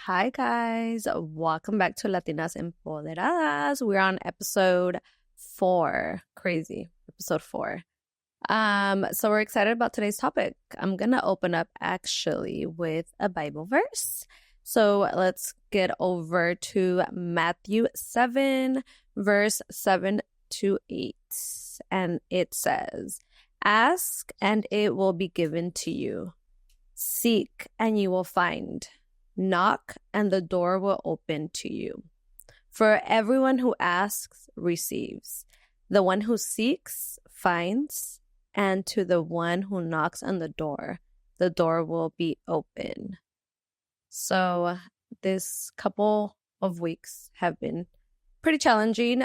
Hi guys, welcome back to Latinas Empoderadas. We're on episode 4. Crazy, episode 4. So we're excited about today's topic. I'm gonna open up actually with a Bible verse. So let's get over to Matthew 7, verse 7 to 8. And it says, "Ask and it will be given to you. Seek and you will find. Knock and the door will open to you. For everyone who asks receives. The one who seeks finds. And to the one who knocks on the door will be open." So this couple of weeks have been pretty challenging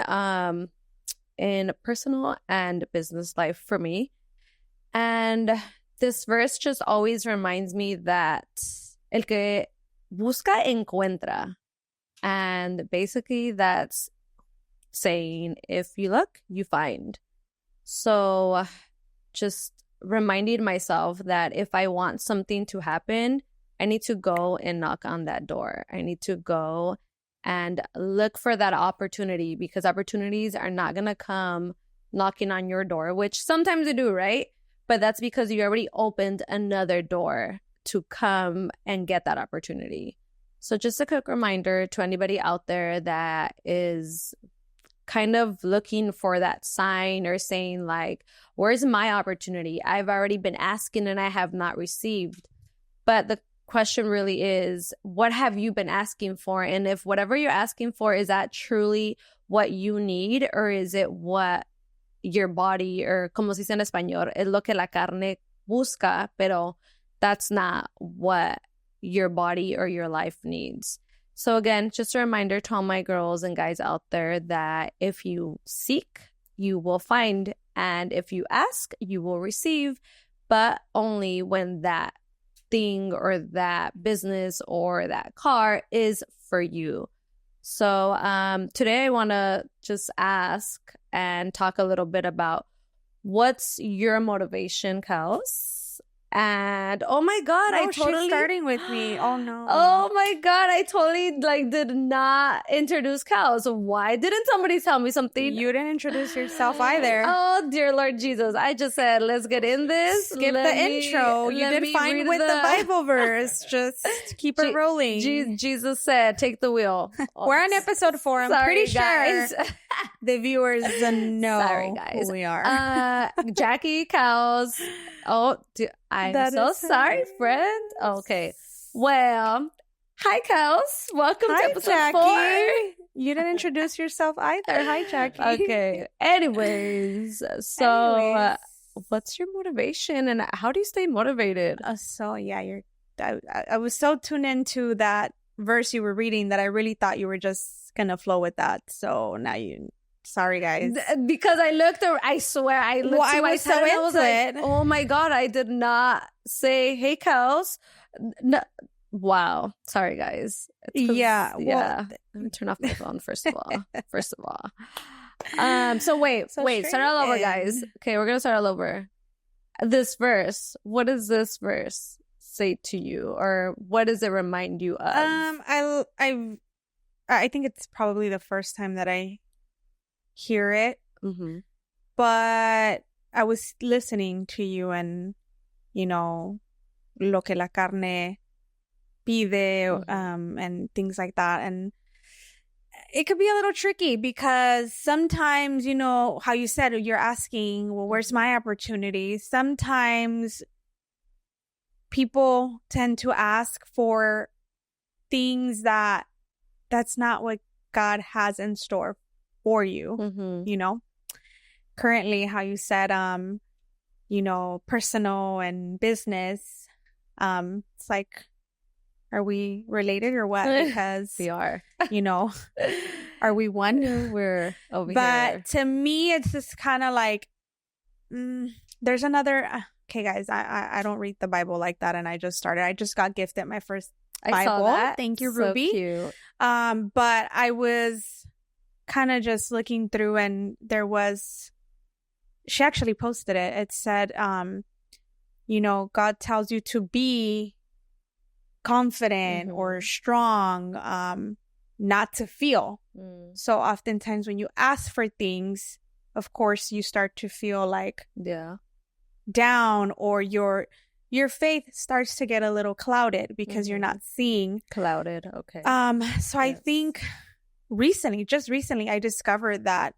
in personal and business life for me. And this verse just always reminds me that el que busca encuentra. And basically that's saying if you look, you find. So just reminding myself that if I want something to happen, I need to go and knock on that door. I need to go and look for that opportunity, because opportunities are not going to come knocking on your door, which sometimes they do, right? But that's because you already opened another door to come and get that opportunity. So just a quick reminder to anybody out there that is kind of looking for that sign or saying like, where's my opportunity? I've already been asking and I have not received. But the question really is, what have you been asking for? And if whatever you're asking for, is that truly what you need, or is it what your body, or como se dice en español, es lo que la carne busca, pero that's not what your body or your life needs. So again, just a reminder to all my girls and guys out there that if you seek, you will find. And if you ask, you will receive, but only when that thing or that business or that car is for you. So today I want to just ask and talk a little bit about what's your motivation, Kels? And oh my God, I totally she's starting with me. Oh no. Oh my God, I totally did not introduce Kels. So why didn't somebody tell me something? You didn't introduce yourself either. Oh dear Lord Jesus. I just said, let's get in this. Skip the intro. You did fine with the Bible verse. Just keep it rolling. Jesus said, take the wheel. We're on episode 4. I'm pretty sure the viewers know who we are. Jackie, Kels. Oh, I'm so sorry, friend. Okay. Well, hi, Kels. Welcome to episode Jackie. 4. You didn't introduce yourself either. Hi, Jackie. Okay. Anyways, so what's your motivation and how do you stay motivated? I was so tuned into that verse you were reading that I really thought you were just going to flow with that. So now sorry, guys. Because I swear, I looked to my so and I was like, oh my God, I did not say, hey, Kels. No. Wow. Sorry, guys. Yeah. Let me turn off my phone, first of all. So wait, start all over, guys. Okay, we're going to start all over. This verse, what does this verse say to you? Or what does it remind you of? I think it's probably the first time that I hear it, but I was listening to you and lo que la carne pide, and things like that, and it could be a little tricky because sometimes, how you said, you're asking, well, where's my opportunity? Sometimes people tend to ask for things that's not what God has in store for you, currently, how you said, personal and business, it's like, are we related or what? Because we are, are we one? We're over here. But to me, it's just kind of like, there's another, okay, guys, I don't read the Bible like that. And I just got gifted my first Bible. I saw that. Thank you, Ruby. So cute. But I was kind of just looking through and she actually posted it. It said, God tells you to be confident or strong, not to feel. So oftentimes when you ask for things, of course, you start to feel like down, or your faith starts to get a little clouded because you're not seeing. Clouded, okay. So I think just recently, I discovered that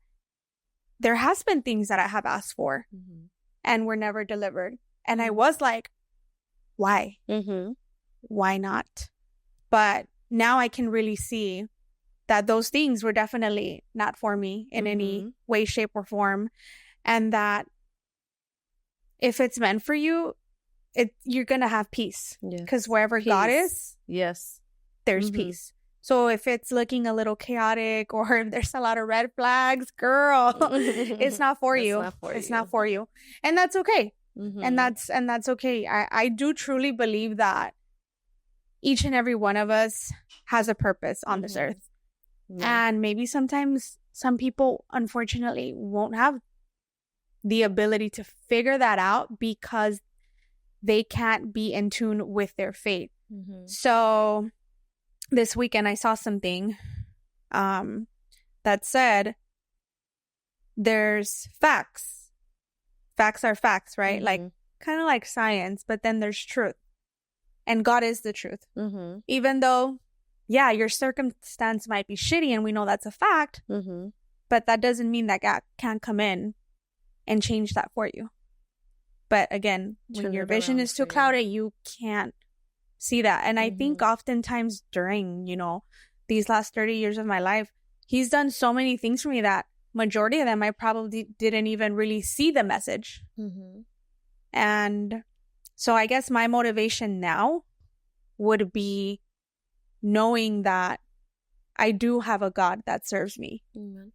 there has been things that I have asked for and were never delivered. And I was like, why? Why not? But now I can really see that those things were definitely not for me in any way, shape, or form. And that if it's meant for you, you're going to have peace. Because wherever God is, there's peace. So if it's looking a little chaotic, or if there's a lot of red flags, girl, it's not for you. It's not for you. And that's okay. And that's okay. I do truly believe that each and every one of us has a purpose on this earth. And maybe sometimes some people, unfortunately, won't have the ability to figure that out because they can't be in tune with their faith. So this weekend I saw something that said there's facts. Facts are facts, right? Like kind of like science, but then there's truth. And God is the truth. Even though, your circumstance might be shitty and we know that's a fact, but that doesn't mean that God can't come in and change that for you. But again, when your vision is too clouded, you can't see that. And I think oftentimes during, these last 30 years of my life, He's done so many things for me that majority of them I probably didn't even really see the message. And so I guess my motivation now would be knowing that I do have a God that serves me, and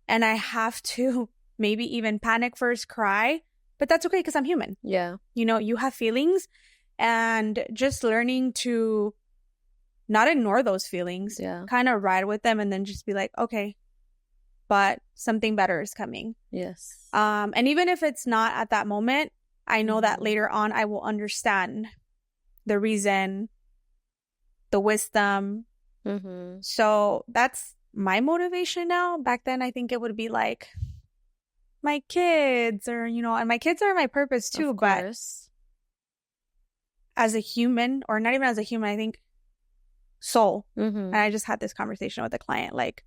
I have to maybe even panic first, cry, but that's okay because I'm human. You have feelings, and just learning to not ignore those feelings, kind of ride with them, and then just be like, okay, but something better is coming. And even if it's not at that moment, I know that later on I will understand the reason, the wisdom. So that's my motivation now. Back then, I think it would be like my kids, or, and my kids are my purpose too. But as a human, or not even as a human, I think soul. And I just had this conversation with a client. Like,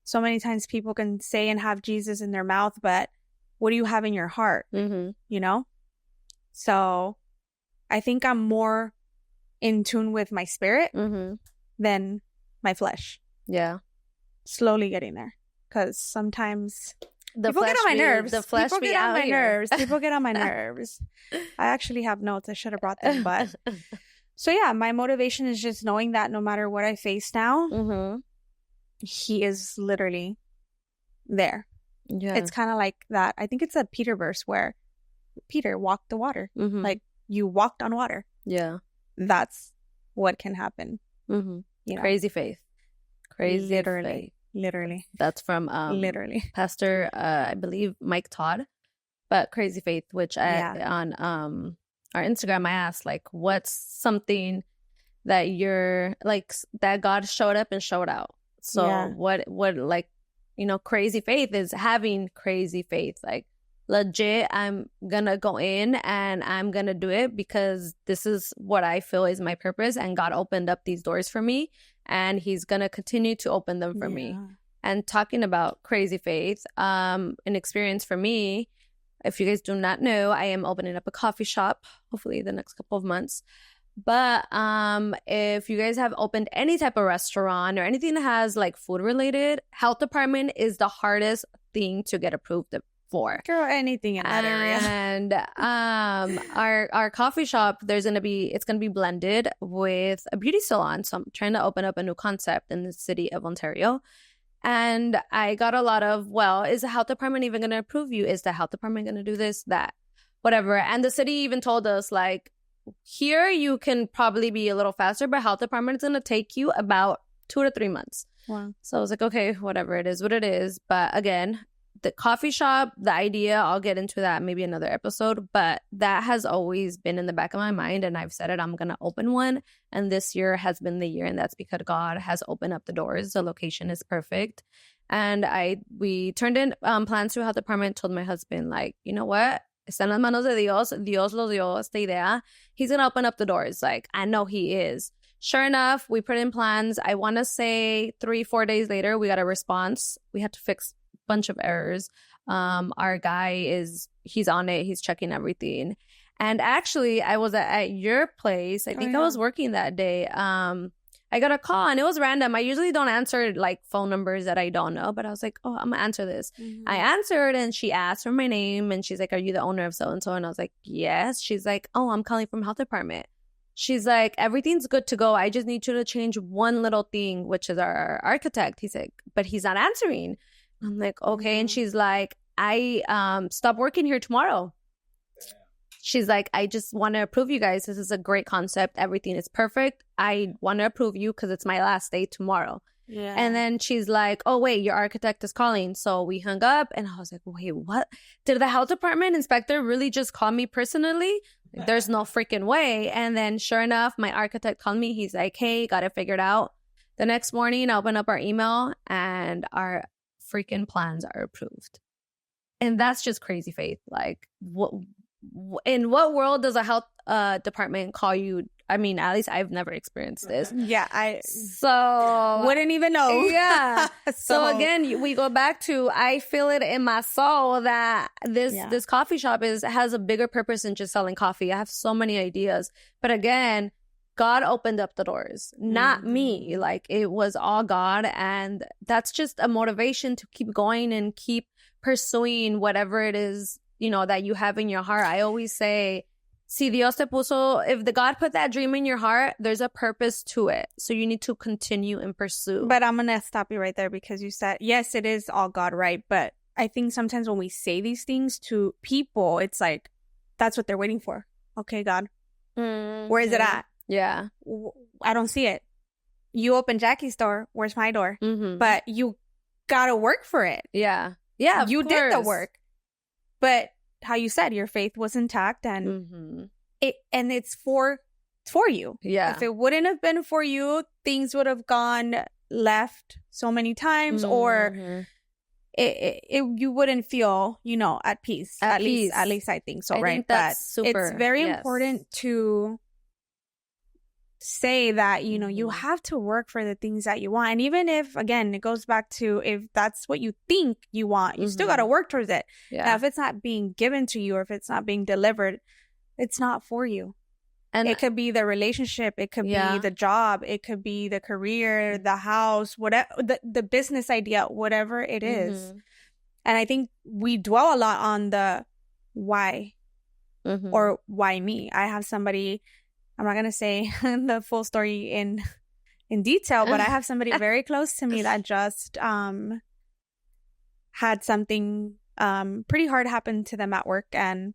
so many times people can say and have Jesus in their mouth, but what do you have in your heart? So I think I'm more in tune with my spirit than my flesh. Slowly getting there. Because sometimes people get on my nerves. People get on my nerves. People get on my nerves. I actually have notes. I should have brought them. But so my motivation is just knowing that no matter what I face now, He is literally there. It's kind of like that. I think it's a Peter verse where Peter walked the water. Like, you walked on water. That's what can happen. Crazy faith. Crazy faith. Literally. That's from Pastor, I believe, Mike Todd. But crazy faith, which on our Instagram, I asked, like, what's something that you're like that God showed up and showed out. So what like, crazy faith is having crazy faith. Like, legit, I'm gonna go in and I'm gonna do it because this is what I feel is my purpose, and God opened up these doors for me, and He's gonna continue to open them for me. And talking about crazy faith, an experience for me, if you guys do not know, I am opening up a coffee shop, hopefully the next couple of months. But if you guys have opened any type of restaurant or anything that has like food related, health department is the hardest thing to get approved for. Girl, anything in that area. And our coffee shop, it's gonna be blended with a beauty salon. So I'm trying to open up a new concept in the city of Ontario. And I got a lot of, is the health department even gonna approve you? Is the health department gonna do this, that, whatever? And the city even told us, like, here you can probably be a little faster, but health department is going to take you about 2 to 3 months. Wow. So I was like, okay, whatever, it is what it is. But again, the coffee shop, the idea, I'll get into that maybe another episode, but that has always been in the back of my mind, and I've said it, I'm going to open one, and this year has been the year, and that's because God has opened up the doors. The location is perfect, and we turned in plans to health department, told my husband, like, you know what? Está en las manos de Dios. Dios lo dio esta idea. He's going to open up the doors. Like, I know he is. Sure enough, we put in plans. I want to say 3-4 days later, we got a response. We had to fix bunch of errors. Our guy he's on it, he's checking everything. And actually, I was at your place. I think I was working that day. I got a call, and it was random. I usually don't answer like phone numbers that I don't know, but I was like, oh, I'm gonna answer this. I answered, and she asked for my name, and she's like, are you the owner of so and so? And I was like, yes. She's like, oh, I'm calling from health department. She's like, everything's good to go. I just need you to change one little thing, which is our architect. He's like, but he's not answering. I'm like, okay. And she's like, I stop working here tomorrow. She's like, I just want to approve you guys. This is a great concept. Everything is perfect. I want to approve you because it's my last day tomorrow. Yeah. And then she's like, oh, wait, your architect is calling. So we hung up, and I was like, wait, what? Did the health department inspector really just call me personally? Like, there's no freaking way. And then sure enough, my architect called me. He's like, hey, got it figured out. The next morning, I open up our email, and our freaking plans are approved. And that's just crazy faith. Like, in what world does a health department call you? I mean, at least I've never experienced this. Yeah, so wouldn't even know. Yeah. So again, we go back to, I feel it in my soul that this coffee shop has a bigger purpose than just selling coffee. I have so many ideas, but again, God opened up the doors, not me. Like, it was all God, and that's just a motivation to keep going and keep pursuing whatever it is, you know, that you have in your heart. I always say, si Dios te puso, if the God put that dream in your heart, there's a purpose to it. So you need to continue and pursue. But I'm going to stop you right there, because you said, yes, it is all God, right? But I think sometimes when we say these things to people, it's like, that's what they're waiting for. Okay, God, where is it at? Yeah. I don't see it. You open Jackie's door. Where's my door? But you got to work for it. Yeah. Yeah, you did the work. But how you said, your faith was intact, and it's for you. Yeah. If it wouldn't have been for you, things would have gone left so many times, or you wouldn't feel, you know, at peace. At least I think so, right? That's super. It's very important to say that, you know, you have to work for the things that you want. And even if, again, it goes back to, if that's what you think you want, you still got to work towards it. Yeah. Now, if it's not being given to you, or if it's not being delivered, it's not for you. And it could be the relationship, it could be the job, it could be the career, the house, whatever, the business idea, whatever it is. And I think we dwell a lot on the why, or why me. I have somebody, I'm not going to say the full story in detail, but I have somebody very close to me that just had something pretty hard happen to them at work. And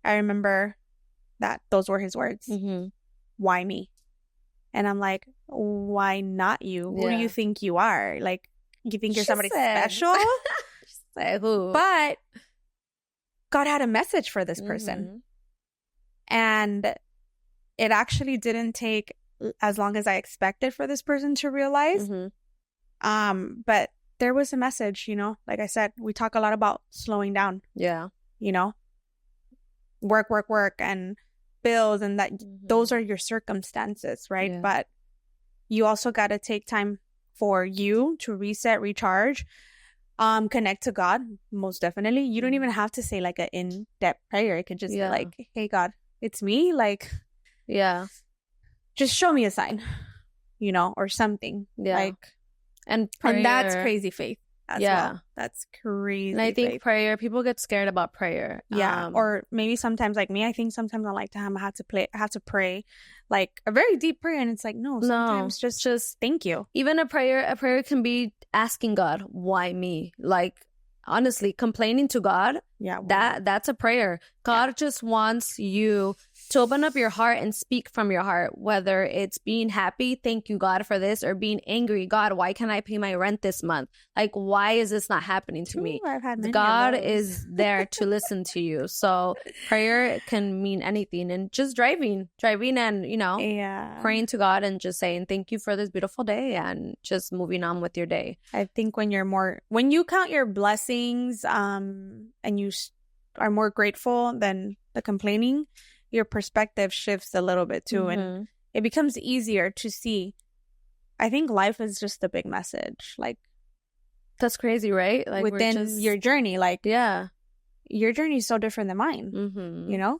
I remember that those were his words. Why me? And I'm like, why not you? Who do you think you are? Like, you think you're somebody special? But God had a message for this person. And it actually didn't take as long as I expected for this person to realize. But there was a message, you know, like I said, we talk a lot about slowing down. Yeah. You know, work, and bills, and that those are your circumstances, right? Yeah. But you also got to take time for you to reset, recharge, connect to God, most definitely. You don't even have to say like an in-depth prayer. It could just be like, hey, God, it's me. Like, just show me a sign, you know, or something. Like, and that's crazy faith as well. That's crazy. And I think prayer, people get scared about prayer. Or maybe sometimes, like me, I think sometimes I'm like, damn, I have to pray like a very deep prayer, and it's like, no, sometimes just thank you. Even a prayer can be asking God, why me? Like, honestly, complaining to God, that's a prayer. God just wants you to open up your heart and speak from your heart, whether it's being happy, thank you, God, for this, or being angry, God, why can't I pay my rent this month? Like, why is this not happening to me? I've had many God of those. is there to listen to you. So prayer can mean anything. And just driving and, you know, praying to God and just saying, thank you for this beautiful day, and just moving on with your day. I think when you count your blessings, and you are more grateful than the complaining, your perspective shifts a little bit too. And it becomes easier to see. I think life is just a big message. Like, that's crazy, right? Like, within your journey, like, your journey is so different than mine, you know?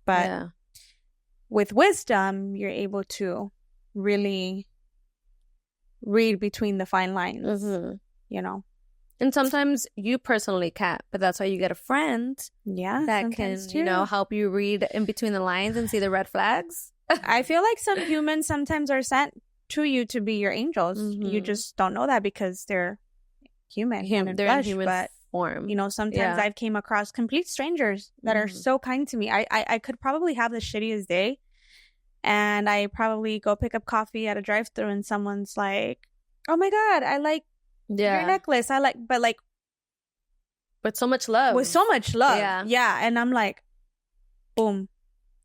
But with wisdom, you're able to really read between the fine lines, you know? And sometimes you personally can't, but that's why you get a friend that can, too. you know, help you read in between the lines and see the red flags. I feel like some humans sometimes are sent to you to be your angels. You just don't know that because they're human. They're in human form. You know, sometimes I've came across complete strangers that are so kind to me. I could probably have the shittiest day, and I probably go pick up coffee at a drive-thru, and someone's like, "Oh my God, I like your necklace. But with so much love. Yeah. And I'm like, boom.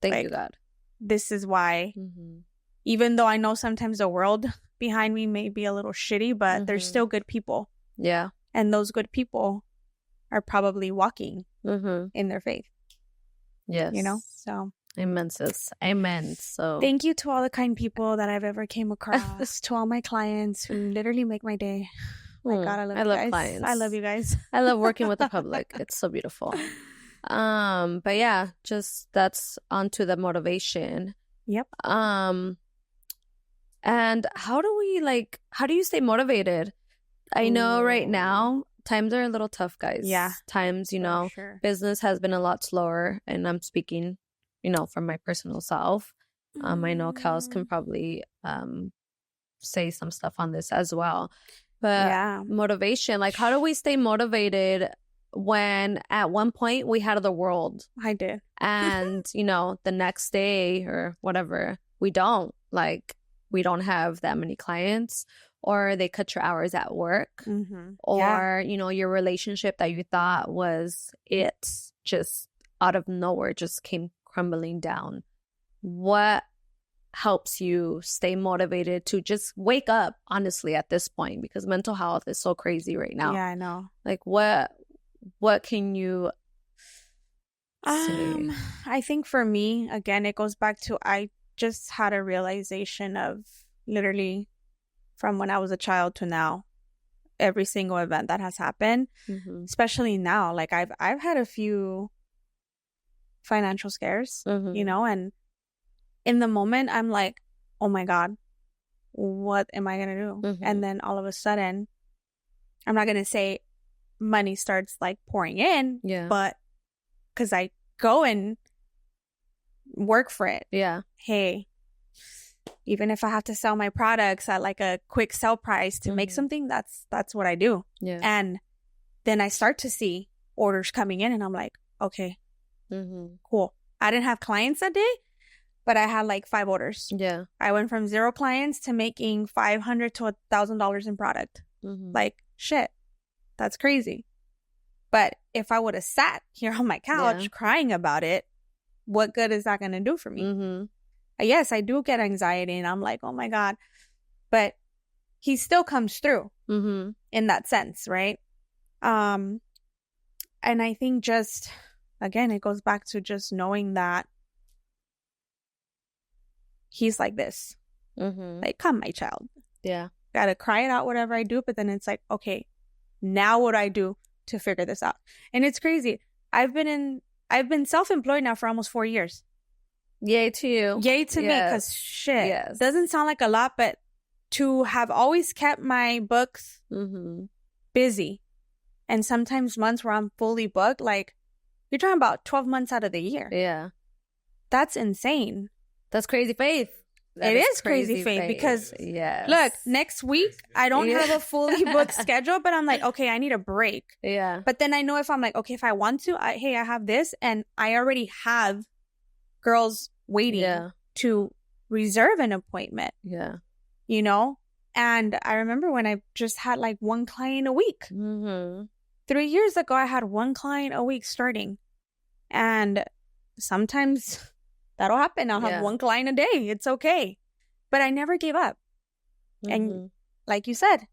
Thank you, God. This is why, even though I know sometimes the world behind me may be a little shitty, but there's still good people. Yeah. And those good people are probably walking in their faith. Yes. You know? So. Amen, sis. Amen. So thank you to all the kind people that I've ever came across, to all my clients who literally make my day. Oh my God, I love you guys. Clients. I love you guys. I love working with the public. It's so beautiful. But yeah, just that's onto the motivation. Yep. And how do you stay motivated? I know right now times are a little tough, guys. Yeah. Times, you know, business has been a lot slower, and I'm speaking, you know, from my personal self. I know Kels can probably say some stuff on this as well. But motivation, like, how do we stay motivated when at one point we had the world? I did. And, you know, the next day or whatever, we don't have that many clients, or they cut your hours at work, or, you know, your relationship that you thought was it just out of nowhere just came crumbling down. What helps you stay motivated to just wake up, honestly, at this point? Because mental health is so crazy right now. Yeah, I know. Like, what can you say? I think for me, again, it goes back to, I just had a realization of literally from when I was a child to now, every single event that has happened, especially now. Like, I've had a few financial scares, you know, and in the moment I'm like, oh my God, what am I gonna do? And then all of a sudden, I'm not gonna say money starts like pouring in, but because I go and work for it. Hey, even if I have to sell my products at like a quick sell price to make something, that's what I do. And then I start to see orders coming in, and I'm like, okay, cool. I didn't have clients that day, but I had like 5 orders. I went from 0 clients to making $500 to $1,000 in product. Like, shit, that's crazy. But if I would have sat here on my couch crying about it, what good is that going to do for me? Yes, I do get anxiety, and I'm like, oh my God. But he still comes through in that sense, right? And I think just, again, it goes back to just knowing that he's like this. Like, come, my child. Gotta cry it out, whatever I do. But then it's like, okay, now what do I do to figure this out? And it's crazy. I've been self-employed now for almost 4 years. Yay to you. Yay to me, because shit, doesn't sound like a lot, but to have always kept my books busy, and sometimes months where I'm fully booked, like, you're talking about 12 months out of the year. That's insane. That's crazy faith. It is crazy faith because look, next week I don't have a fully booked schedule, but I'm like, okay, I need a break. But then I know if I'm like, okay, if I want to, I have this, and I already have girls waiting to reserve an appointment. Yeah. You know? And I remember when I just had like one client a week. 3 years ago, I had one client a week starting. And sometimes that'll happen. I'll have one client a day. It's okay. But I never gave up. And like you said,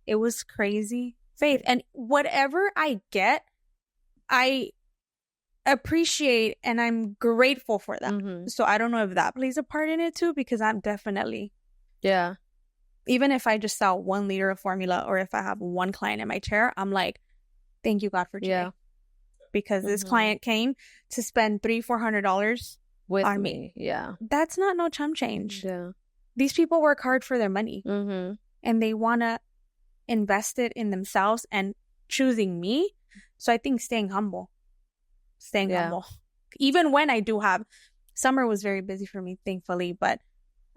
it was crazy faith. And whatever I get, I appreciate and I'm grateful for them. So I don't know if that plays a part in it too, because I'm definitely, even if I just sell 1 liter of formula or if I have one client in my chair, I'm like, thank you, God, for today. Because this client came to spend $300-$400 on me. Yeah. That's not no chump change. Yeah. These people work hard for their money and they want to invest it in themselves and choosing me. So I think staying humble. Even when I do have, summer was very busy for me, thankfully, but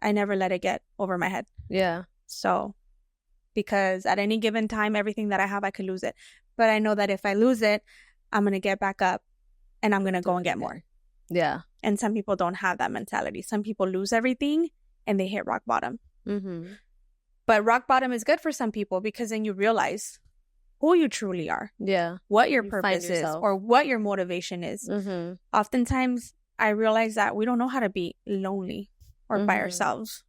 I never let it get over my head. Yeah. So, because at any given time, everything that I have, I could lose it. But I know that if I lose it, I'm going to get back up and I'm going to go and get more. Yeah. And some people don't have that mentality. Some people lose everything and they hit rock bottom. But rock bottom is good for some people because then you realize who you truly are. Yeah. What your purpose is or what your motivation is. Oftentimes, I realize that we don't know how to be lonely or by ourselves.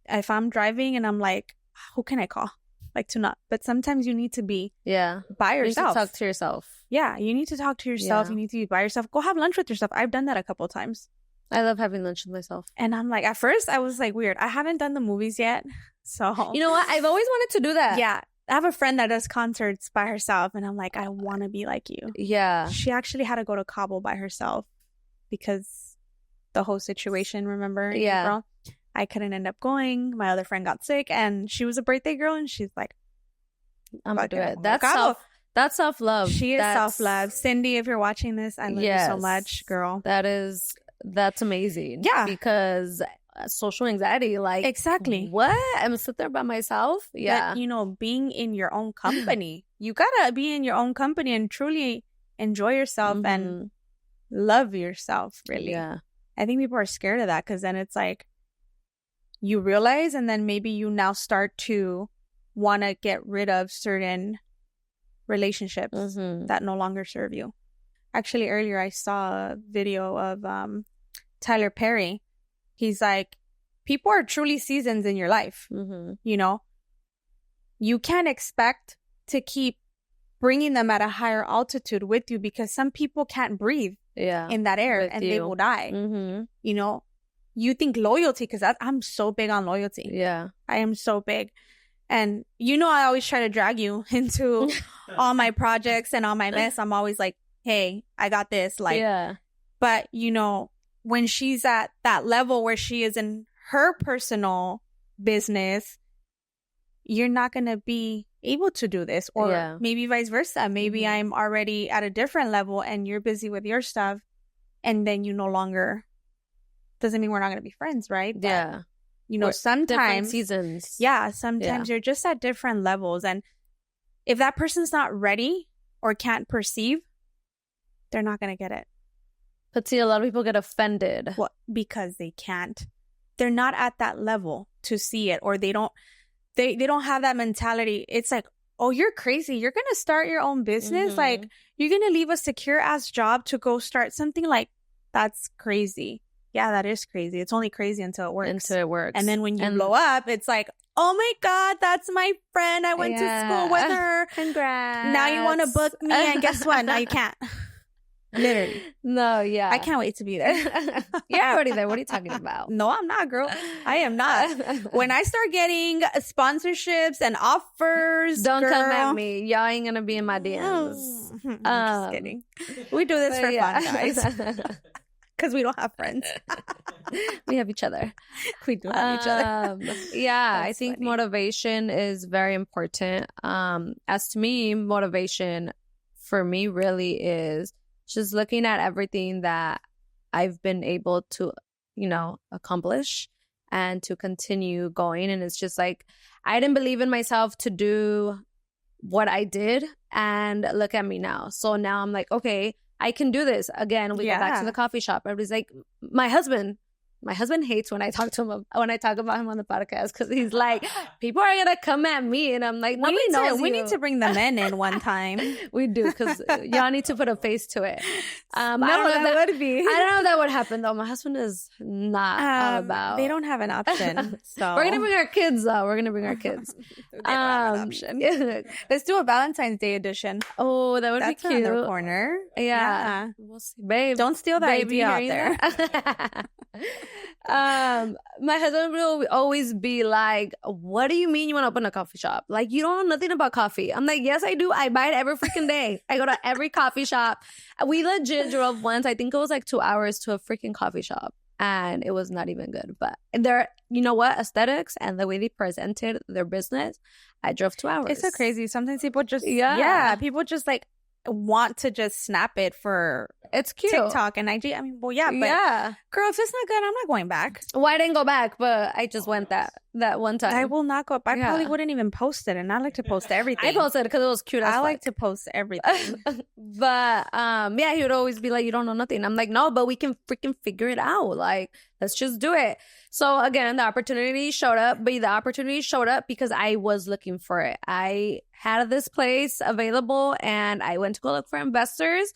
If I'm driving and I'm like, who can I call? Like to not. But sometimes you need to be by yourself. You need to talk to yourself. Yeah, you need to talk to yourself. You need to be by yourself. Go have lunch with yourself. I've done that a couple of times. I love having lunch with myself. And I'm like, at first I was like, weird. I haven't done the movies yet. So you know what? I've always wanted to do that. Yeah. I have a friend that does concerts by herself. And I'm like, I want to be like you. Yeah. She actually had to go to Cabo by herself because the whole situation, remember? Yeah. April? I couldn't end up going. My other friend got sick and she was a birthday girl. And she's like, I'm going to do it. That's self-love. She is self-love. Cindy, if you're watching this, I love you so much, girl. That's amazing. Yeah. Because social anxiety, like. Exactly. What? I'm going to sit there by myself? Yeah. But, being in your own company. You got to be in your own company and truly enjoy yourself and love yourself, really. Yeah. I think people are scared of that because then it's like you realize and then maybe you now start to want to get rid of certain relationships that no longer serve you. Actually, earlier I saw a video of Tyler Perry. He's like, people are truly seasons in your life. You can't expect to keep bringing them at a higher altitude with you because some people can't breathe in that air and they will die. You think loyalty, because I'm so big on loyalty. Yeah. I am so big. And I always try to drag you into all my projects and all my mess. I'm always like, hey, I got this. But, when she's at that level where she is in her personal business, you're not going to be able to do this. Or maybe vice versa. Maybe I'm already at a different level and you're busy with your stuff. And then you no longer, doesn't mean we're not going to be friends, right? But, sometimes different seasons. Yeah, sometimes you're just at different levels. And if that person's not ready or can't perceive, they're not going to get it. But see, a lot of people get offended. Well, because they can't. They're not at that level to see it, or they don't have that mentality. It's like, oh, you're crazy. You're going to start your own business? Like, you're going to leave a secure ass job to go start something? Like, that's crazy. Yeah, that is crazy. It's only crazy until it works. And then when you blow up, it's like, oh my God, that's my friend. I went to school with her. Congrats. Now you want to book me, and guess what? Now you can't. Literally. No, yeah. I can't wait to be there. You're already there. What are you talking about? No, I'm not, girl. I am not. When I start getting sponsorships and offers, don't come at me. Y'all ain't gonna be in my DMs. I'm just kidding. We do this for fun, guys. Because we don't have friends. We have each other. We do have each other. Yeah, I think motivation is very important. As to me, motivation for me really is just looking at everything that I've been able to, accomplish and to continue going. And it's just like, I didn't believe in myself to do what I did, and look at me now. So now I'm like, okay, I can do this. Again, we go back to the coffee shop. Everybody's like, my husband hates when I talk to him, when I talk about him on the podcast, because he's like, people are going to come at me. And I'm like, nobody knows we need to bring the men in one time. We do, because y'all need to put a face to it. I don't know if that would be. I don't know if that would happen, though. My husband is not all about. They don't have an option. So we're going to bring our kids, though. We're going to bring our kids. They don't have an option. Let's do a Valentine's Day edition. Oh, that would be cute. That's the corner. Yeah. We'll see. Babe. Don't steal that idea out there. My husband will always be like, what do you mean you want to open a coffee shop? Like, you don't know nothing about coffee. I'm like, yes, I do. I buy it every freaking day. I go to every coffee shop. We legit drove once. I think it was like 2 hours to a freaking coffee shop. And it was not even good. But they're, you know what? Aesthetics and the way they presented their business, I drove 2 hours. It's so crazy. Sometimes people just, people just like want to just snap it for it's cute TikTok and IG. I mean, well, yeah, but girl, if it's not good, I'm not going back. Well, I didn't go back, but I just went that one time. I will not go. I probably wouldn't even post it, and I like to post everything. I posted it because it was cute. I like to post everything. But he would always be like, "You don't know nothing." I'm like, "No, but we can freaking figure it out. Like, let's just do it." So again, the opportunity showed up, but the opportunity showed up because I was looking for it. I had this place available, and I went to go look for investors.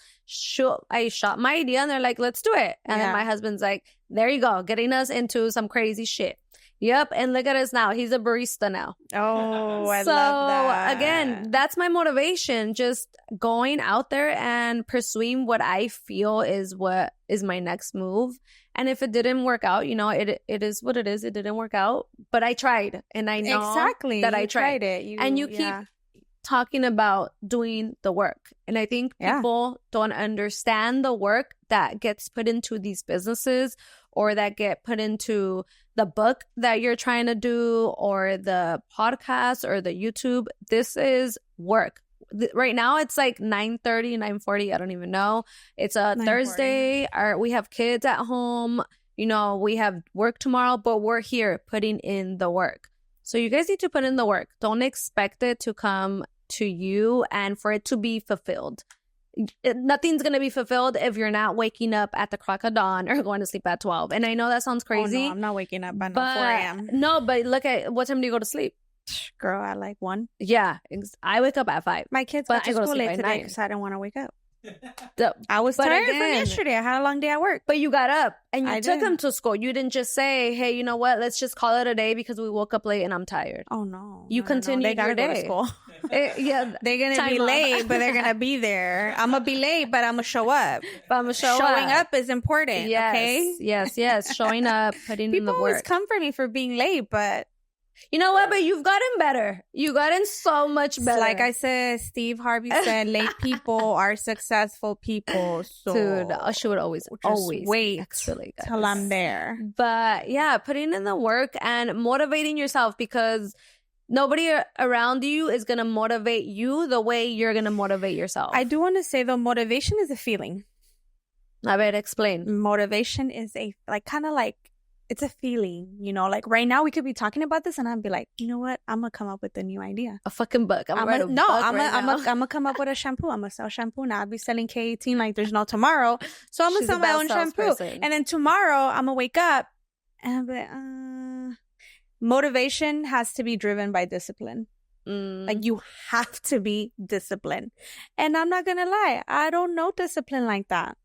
I shot my idea, and they're like, "Let's do it." And then my husband's like, "There you go, getting us into some crazy shit." Yep, and look at us now. He's a barista now. Oh, I love that. So again, that's my motivation. Just going out there and pursuing what I feel is what is my next move. And if it didn't work out, you know, it is what it is. It didn't work out, but I tried, and I know that I tried it. You keep talking about doing the work, and I think people don't understand the work that gets put into these businesses, or that get put into the book that you're trying to do, or the podcast, or the YouTube. This is work. Right now it's like 9:30, 9:40. I don't even know. It's a Thursday. We have kids at home. You know, we have work tomorrow, but we're here putting in the work. So you guys need to put in the work. Don't expect it to come to you and for it to be fulfilled. Nothing's going to be fulfilled if you're not waking up at the crack of dawn or going to sleep at 12. And I know that sounds crazy. Oh, no, I'm not waking up by 4 a.m. No, but look at what time do you go to sleep? Girl, at like 1. Yeah, I wake up at 5. My kids got to school late today because I didn't want to wake up. I was tired from yesterday. I had a long day at work. But you got up and you took them to school. You didn't just say, hey, you know what? Let's just call it a day because we woke up late and I'm tired. Oh, no. You continued They gotta your day. Go to school. They're going to be Time late, but they're going to be there. I'm going to be late, but I'm going to show up. Showing up is important, okay? Yes. Showing up, putting in the work. People always come for me for being late, but... You know what? But you've gotten better. You've gotten so much better. Like I said, Steve Harvey said, late people are successful people. So dude, she would always wait till I'm there. But yeah, putting in the work and motivating yourself, because nobody around you is going to motivate you the way you're going to motivate yourself. I do want to say, though, motivation is a feeling. I better explain. Motivation is it's a feeling, you know, like right now we could be talking about this and I'd be like, you know what? I'm going to come up with a new idea. A fucking book. I'm going to come up with a shampoo. I'm going to sell shampoo now. I'll be selling K18 like there's no tomorrow. So I'm going to sell my own shampoo. And then tomorrow I'm going to wake up and I'll be like, motivation has to be driven by discipline. Like you have to be disciplined. And I'm not going to lie. I don't know discipline like that.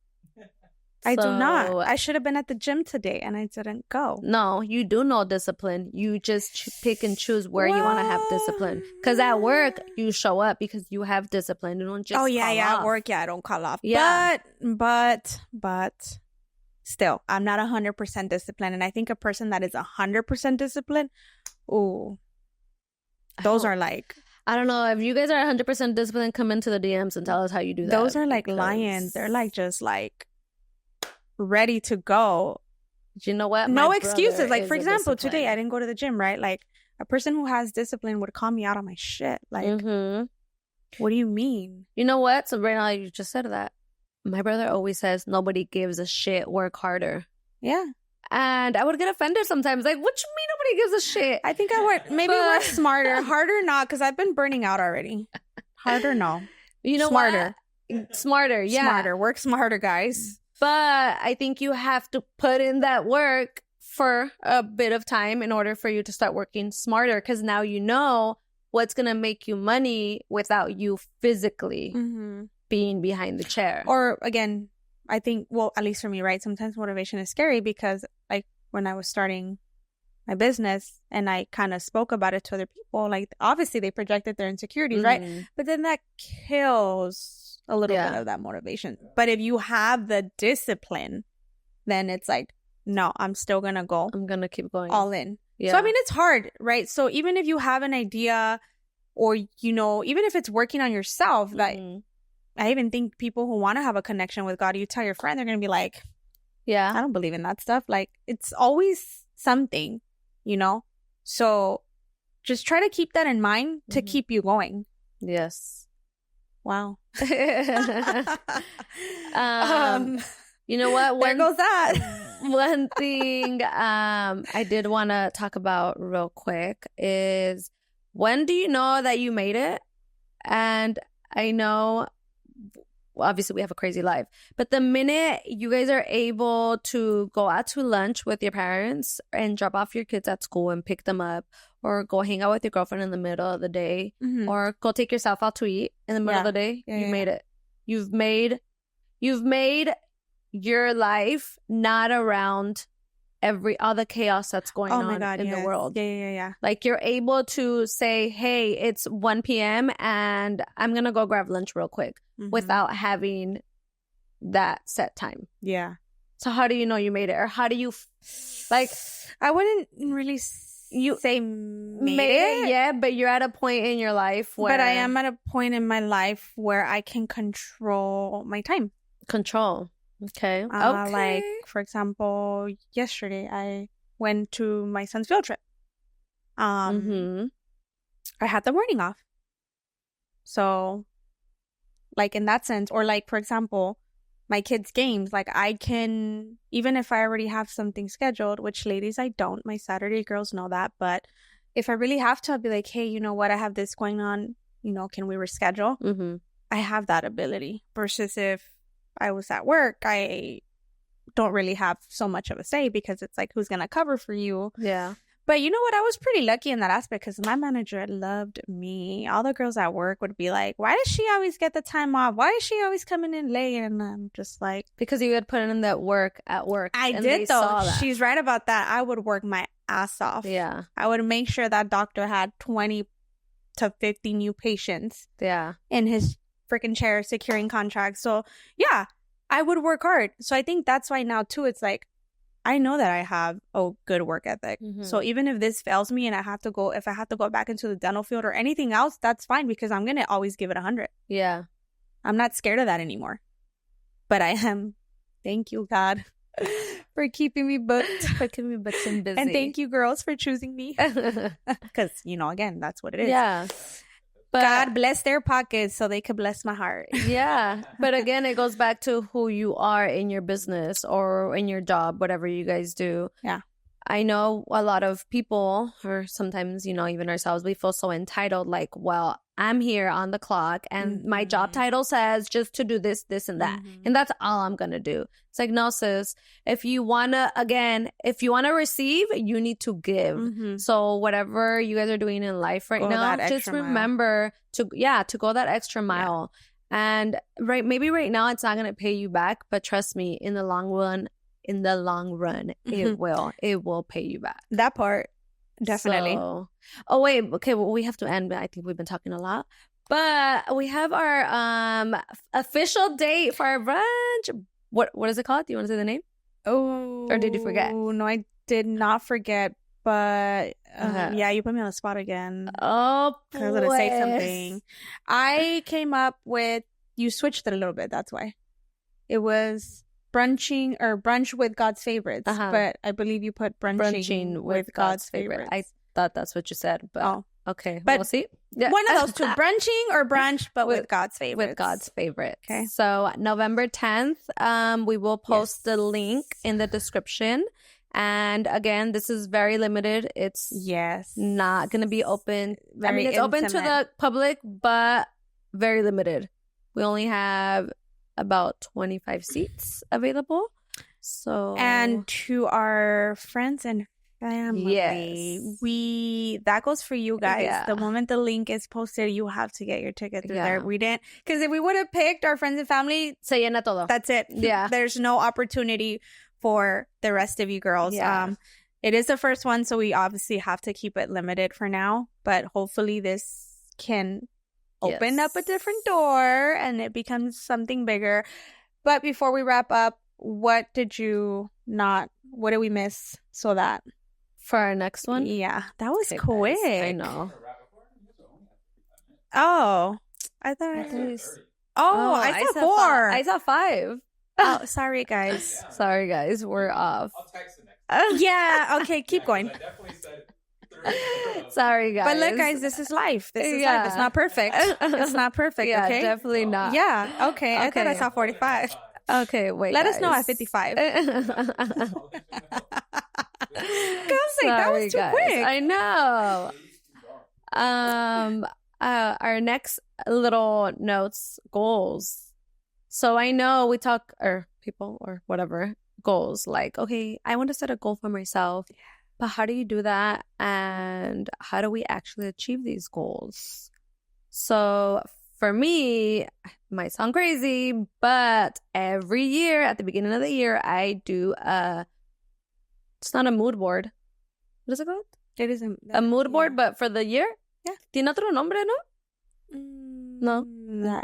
I do not. I should have been at the gym today and I didn't go. No, you do know discipline. You just pick and choose where you want to have discipline. Because at work, you show up because you have discipline. You don't just call off. At work, I don't call off. Yeah. But still, I'm not 100% disciplined. And I think a person that is 100% disciplined, those are like... I don't know. If you guys are 100% disciplined, come into the DMs and tell us how you do that. Those are like lions. They're like just like... ready to go. You know what? No excuses. Like, for example, today I didn't go to the gym, right? Like, a person who has discipline would call me out on my shit. Like, what do you mean? You know what? So right now you just said that. My brother always says, nobody gives a shit, work harder. Yeah. And I would get offended sometimes. Like, what you mean nobody gives a shit? I think I would maybe work smarter. Harder not, because I've been burning out already. Harder no. You know smarter. What? Smarter, yeah. Smarter. Work smarter, guys. But I think you have to put in that work for a bit of time in order for you to start working smarter, because now you know what's going to make you money without you physically being behind the chair. Or again, I think, well, at least for me, right? Sometimes motivation is scary because like when I was starting my business and I kind of spoke about it to other people, like obviously they projected their insecurities, right? But then that kills a little bit of that motivation. But if you have the discipline, then it's like, no, I'm still going to go. I'm going to keep going. All in. Yeah. So, I mean, it's hard, right? So even if you have an idea or, you know, even if it's working on yourself, like I even think people who want to have a connection with God, you tell your friend, they're going to be like, I don't believe in that stuff. Like it's always something, you know? So just try to keep that in mind to keep you going. Yes. Wow. You know what? There goes that. One thing I did want to talk about real quick is, when do you know that you made it? And I know, obviously we have a crazy life, but the minute you guys are able to go out to lunch with your parents and drop off your kids at school and pick them up, or go hang out with your girlfriend in the middle of the day, or go take yourself out to eat in the middle of the day, you made it. You've made your life not around all the chaos that's going on in the world. Yeah. Like you're able to say, hey, it's 1 p.m. and I'm going to go grab lunch real quick without having that set time. Yeah. So how do you know you made it? Or how do you, like, I wouldn't really say made it. Yeah, but you're at a point in your life where. But I am at a point in my life where I can control my time. Control. Okay. Like, for example, yesterday I went to my son's field trip. I had the morning off. So, like, in that sense, or like, for example, my kids' games, like I can, even if I already have something scheduled, which ladies, I don't. My Saturday girls know that. But if I really have to, I'll be like, hey, you know what? I have this going on. You know, can we reschedule? I have that ability versus if I was at work, I don't really have so much of a say because it's like, who's going to cover for you? Yeah. But you know what? I was pretty lucky in that aspect because my manager loved me. All the girls at work would be like, why does she always get the time off? Why is she always coming in late? And I'm just like... Because you had put in that work at work. I did, though. She's right about that. I would work my ass off. Yeah. I would make sure that doctor had 20 to 50 new patients. Yeah. In his freaking chair securing contracts. So yeah, I would work hard. So I think that's why now too, it's like, I know that I have a good work ethic. So even if this fails me and if I have to go back into the dental field or anything else, that's fine because I'm going to always give it 100. Yeah. I'm not scared of that anymore. But I am. Thank you, God, for keeping me booked. For keeping me booked and busy. And thank you, girls, for choosing me. Because, you know, again, that's what it is. Yeah. But God bless their pockets so they could bless my heart. Yeah. But again, it goes back to who you are in your business or in your job, whatever you guys do. Yeah. I know a lot of people, or sometimes, you know, even ourselves, we feel so entitled, like, well, I'm here on the clock and my job title says just to do this, this, and that. And that's all I'm going to do. It's like, no, sis, if you want to receive, you need to give. So whatever you guys are doing in life right now, just remember to go that extra mile. And maybe right now it's not going to pay you back, but trust me, in the long run, it will pay you back. That part. Definitely. So, okay, well, we have to end, but I think we've been talking a lot. But we have our official date for our brunch. What is it called? Do you want to say the name? Oh. Or did you forget? Oh, no, I did not forget. But yeah, you put me on the spot again. Oh, I was going to say something. I came up with, you switched it a little bit. That's why. It was brunch with God's favorites. But I believe you put brunching with God's favorites. I thought that's what you said, but okay. But we'll see. One of those two, brunching or brunch, but with God's favorites. With God's favorites. Okay. So November 10th, we will post the link in the description. And again, this is very limited. It's not going to be open. It's open to the public, but very limited. We only have about 25 seats available. So, and to our friends and family, that goes for you guys. Yeah. The moment the link is posted, you have to get your ticket through there. We didn't, because if we would have picked our friends and family, se llena todo. That's it. Yeah. There's no opportunity for the rest of you girls. Yeah. It is the first one, so we obviously have to keep it limited for now, but hopefully this can open up a different door and it becomes something bigger. But before we wrap up, what did we miss so that for our next one? Yeah, that was quick. I know. Oh, I saw 4. I saw 5. Oh, sorry guys. Sorry guys, we're off. I'll text the next Yeah, okay, keep going. I definitely said 3. Sorry guys. But look guys, this is life. This is life. It's not perfect. It's not perfect, yeah, okay? Definitely not. Yeah, okay. I thought I saw 45. Okay, wait. Let us know at 55. Kelsey, that was too quick. I know. Our next little notes, goals. So I know we talk, or people, or whatever, goals. Like, okay, I want to set a goal for myself, but how do you do that? And how do we actually achieve these goals? So for me, it might sound crazy, but every year at the beginning of the year, I do it's not a mood board. What is it called? It is a mood board, but for the year? Yeah. ¿Tiene otro nombre, no? No.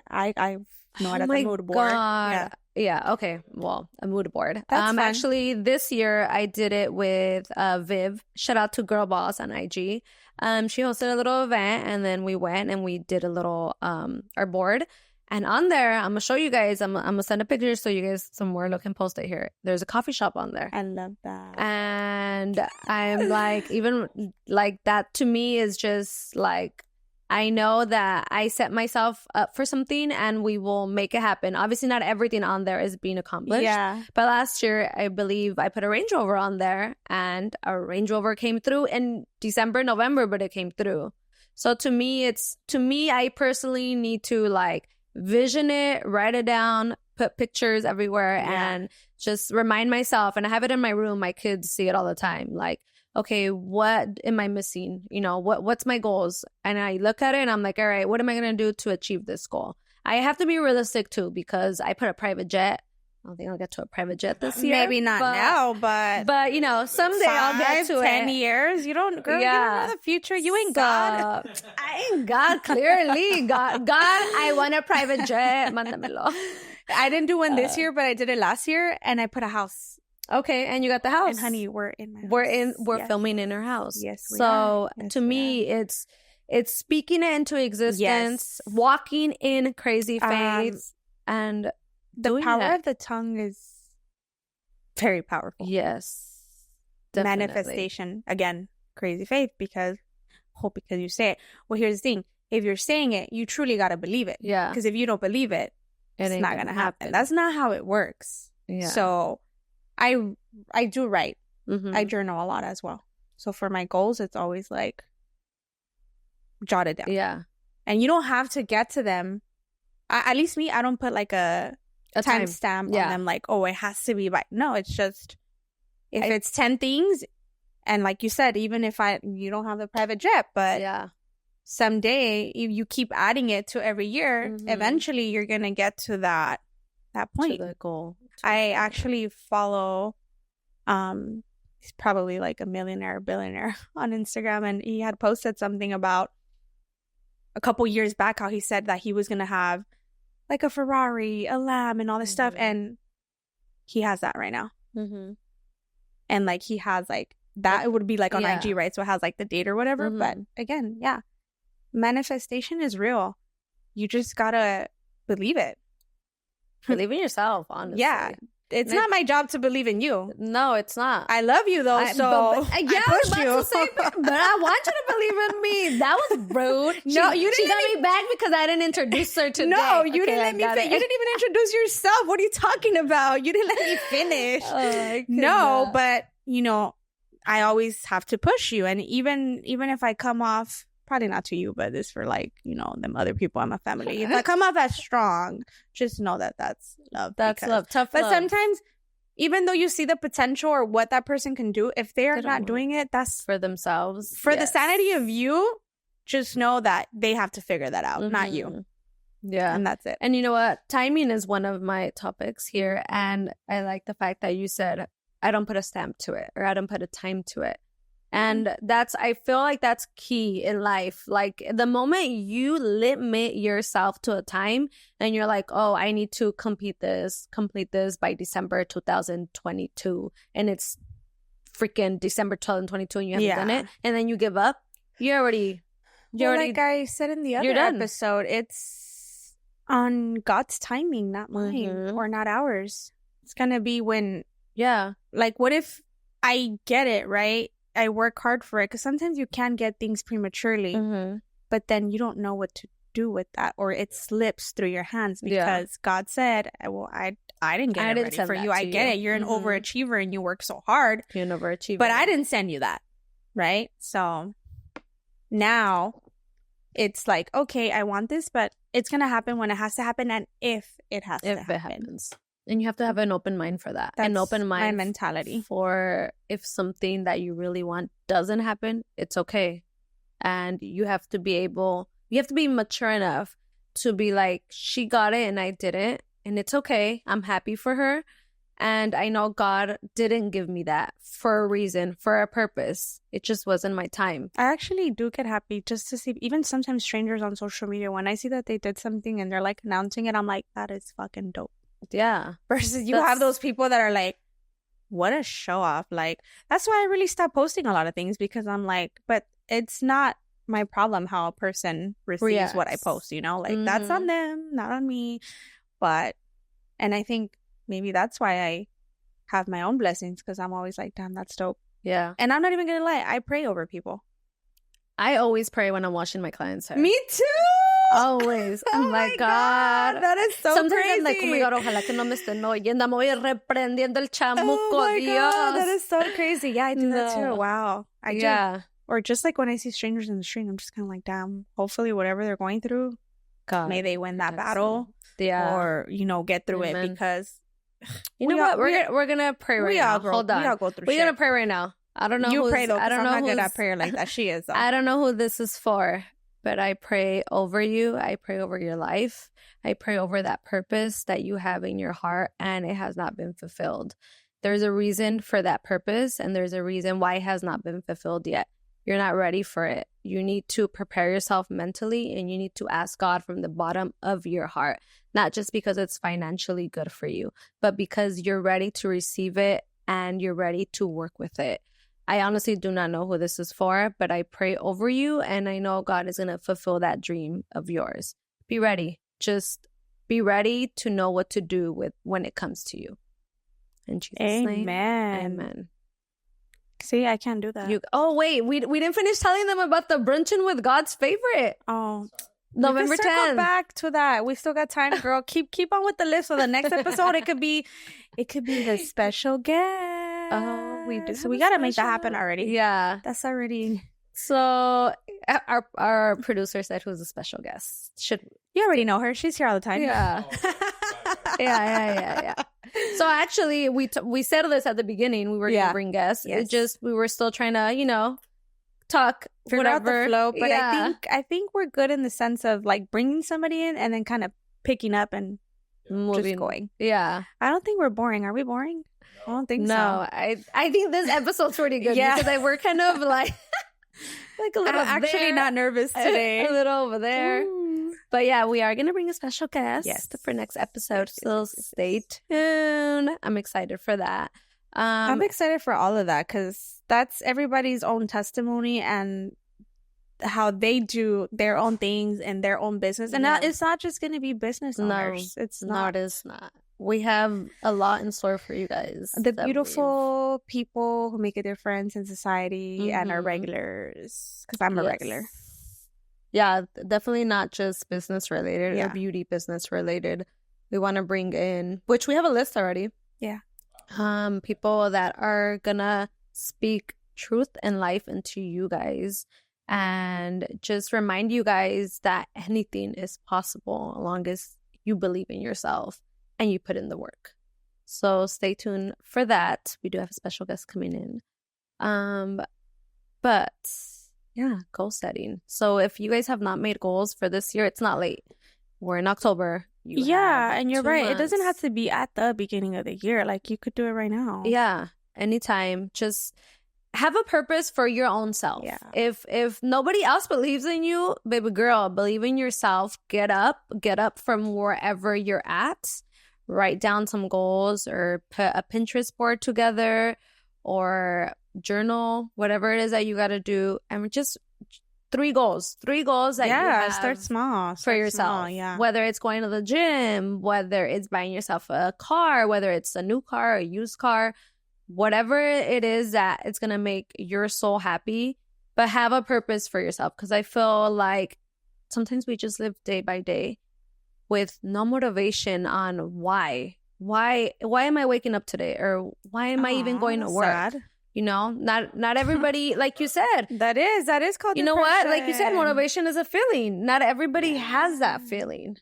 I know it as my a mood board. God. Yeah, okay. Well, a mood board. That's fun. Actually, this year I did it with Viv. Shout out to Girl Boss on IG. She hosted a little event, and then we went and we did a little our board. And on there, I'm gonna show you guys. I'm gonna send a picture so you guys somewhere can post it here. There's a coffee shop on there. I love that. And I'm like, even like that to me is just like, I know that I set myself up for something and we will make it happen. Obviously, not everything on there is being accomplished. Yeah. But last year, I believe I put a Range Rover on there, and a Range Rover came through in December, November, but it came through. So to me, I personally need to like vision it, write it down, put pictures everywhere, and just remind myself. And I have it in my room. My kids see it all the time. Like, okay, what am I missing? You know, what's my goals? And I look at it and I'm like, all right, what am I going to do to achieve this goal? I have to be realistic too, because I put a private jet. I don't think I'll get to a private jet this year. Maybe not now, but you know, someday I'll get to 10 it. years. You don't, girl, you don't know the future. You ain't God. I ain't God, clearly. God, I want a private jet. Mándamelo. I didn't do one this year, but I did it last year, and I put a house. Okay, and you got the house. And honey, we're in my house. We're filming in our house. Yes, we so are. Yes, to me, it's speaking it into existence, walking in crazy faith, and the power of the tongue is very powerful. Yes, definitely. Manifestation, again, crazy faith, because you say it. Well, here's the thing: if you're saying it, you truly got to believe it. Yeah, because if you don't believe it, it's not gonna happen. That's not how it works. Yeah. So I do write. Mm-hmm. I journal a lot as well. So for my goals, it's always like jot it down. Yeah. And you don't have to get to them. At least me, I don't put like a timestamp on them like, oh, it has to be by. No, it's just if it's 10 things, and like you said, even if you don't have the private jet, but someday if you keep adding it to every year, eventually you're gonna get to that point. To the goal. I actually follow he's probably like a billionaire on Instagram, and he had posted something about a couple years back how he said that he was gonna have like a Ferrari, a Lamb, and all this stuff, and he has that right now. And like he has like that, it would be like on IG, right? So it has like the date or whatever. But again, manifestation is real. You just gotta believe it. Believe in yourself, honestly. Yeah. It's not my job to believe in you. No, it's not. I love you though, I pushed you. To say, but I want you to believe in me. That was rude. No, you didn't. She got me back because I didn't introduce her today. No, you didn't let me. You didn't even introduce yourself. What are you talking about? You didn't let me finish. No, but you know, I always have to push you, and even if I come off probably not to you, but it's for like, you know, them other people in my family. If I come off as strong, just know that that's love. That's love. Tough But love. sometimes, even though you see the potential or what that person can do, if they are They don't not want doing it, that's for themselves. for the Yes. sanity of you. Just know that they have to figure that out, not you. Mhm. Yeah. And that's it. And you know what? Timing is one of my topics here. And I like the fact that you said, I don't put a stamp to it or I don't put a time to it. And I feel like that's key in life. Like the moment you limit yourself to a time and you're like, oh, I need to complete this by December 2022. And it's freaking December 2022 and you haven't done it. And then you give up. Like I said in the other episode, it's on God's timing, not mine or not ours. It's going to be when, like, what if I get it, right? I work hard for it, because sometimes you can get things prematurely, but then you don't know what to do with that, or it slips through your hands because God said, well, I didn't get it ready for you. I get it. You're an overachiever and you work so hard. You're an overachiever. But I didn't send you that, right? So now it's like, okay, I want this, but it's going to happen when it has to happen, and if it has to happen. It happens. And you have to have an open mind for that. That's an open mind my mentality. For if something that you really want doesn't happen, it's okay. And you have to be mature enough to be like, she got it and I didn't. And it's okay. I'm happy for her. And I know God didn't give me that for a reason, for a purpose. It just wasn't my time. I actually do get happy just to see, even sometimes strangers on social media, when I see that they did something and they're like announcing it, I'm like, that is fucking dope. Yeah. Versus you have those people that are like, what a show off. Like, that's why I really stopped posting a lot of things, because I'm like, but it's not my problem how a person receives what I post, you know? Like, that's on them, not on me. And I think maybe that's why I have my own blessings, because I'm always like, damn, that's dope. Yeah. And I'm not even going to lie, I pray over people. I always pray when I'm washing my clients' hair. Me too. Always. I'm like, God. That is so Sometimes crazy. I'm like, oh my God, ojalá que no me estén oyendo. Me voy reprendiendo el chamuco, Oh my Dios. God, that is so crazy. Yeah, I do that too. Wow. I do. Yeah. Or just like when I see strangers in the street, I'm just kind of like, damn, hopefully whatever they're going through, God, may they win that battle. Yeah. Or, you know, get through Amen. it, because you know what? We're gonna pray right now. Hold on. We all go through We're shit. gonna pray right now. I don't know. You pray though, I don't know I'm not good who's- at prayer like that. She is though. I don't know who this is for, but I pray over you. I pray over your life. I pray over that purpose that you have in your heart and it has not been fulfilled. There's a reason for that purpose, and there's a reason why it has not been fulfilled yet. You're not ready for it. You need to prepare yourself mentally, and you need to ask God from the bottom of your heart, not just because it's financially good for you, but because you're ready to receive it and you're ready to work with it. I honestly do not know who this is for, but I pray over you, and I know God is going to fulfill that dream of yours. Be ready. Just be ready to know what to do with when it comes to you. In Jesus' name. Amen. See, I can't do that. Oh, wait. We didn't finish telling them about the brunching with God's favorite. Oh, November 10th. Go back to that. We still got time, girl. Keep on with the list. So the next episode, it could be the special guest. Oh, we do. So we gotta make that happen already. Yeah, that's already. So our producer said, "Who's a special guest?" You already know her? She's here all the time. Yeah. Yeah. So actually, we said this at the beginning. We were going to bring guests. Yes. It just we were still trying to talk, figure out the flow. But yeah. I think we're good in the sense of like bringing somebody in and then kind of picking up and just going. Yeah. I don't think we're boring. Are we boring? I don't think so. No, I think this episode's pretty good because we're kind of like a little. I'm actually not nervous today. A little over there. Ooh. But yeah, we are going to bring a special guest for next episode. So stay tuned. I'm excited for that. I'm excited for all of that because that's everybody's own testimony and how they do their own things and their own business. And it's not just going to be business owners. It's not. No, it is not. We have a lot in store for you guys. The beautiful people who make a difference in society and are regulars. Because I'm a regular. Yeah, definitely not just business related or beauty business related. We want to bring in, which we have a list already. Yeah. People that are gonna speak truth and life into you guys and just remind you guys that anything is possible as long as you believe in yourself and you put in the work. So stay tuned for that. We do have a special guest coming in. But yeah, goal setting. So if you guys have not made goals for this year, it's not late. We're in October. And you're 2 right. It doesn't months. have to be at the beginning of the year. Like, you could do it right now. Yeah, anytime. Just have a purpose for your own self. Yeah. If nobody else believes in you, baby girl, believe in yourself. Get up from wherever you're at. Write down some goals or put a Pinterest board together or journal, whatever it is that you got to do. And just 3 goals that you have start small for yourself. Whether it's going to the gym, whether it's buying yourself a car, whether it's a new car, a used car, whatever it is that it's going to make your soul happy, but have a purpose for yourself. Because I feel like sometimes we just live day by day with no motivation on why am I waking up today, or why am I even going to work? Sad. You know, not everybody, like you said. That is called You know what? Like you said, motivation is a feeling. Not everybody has that feeling.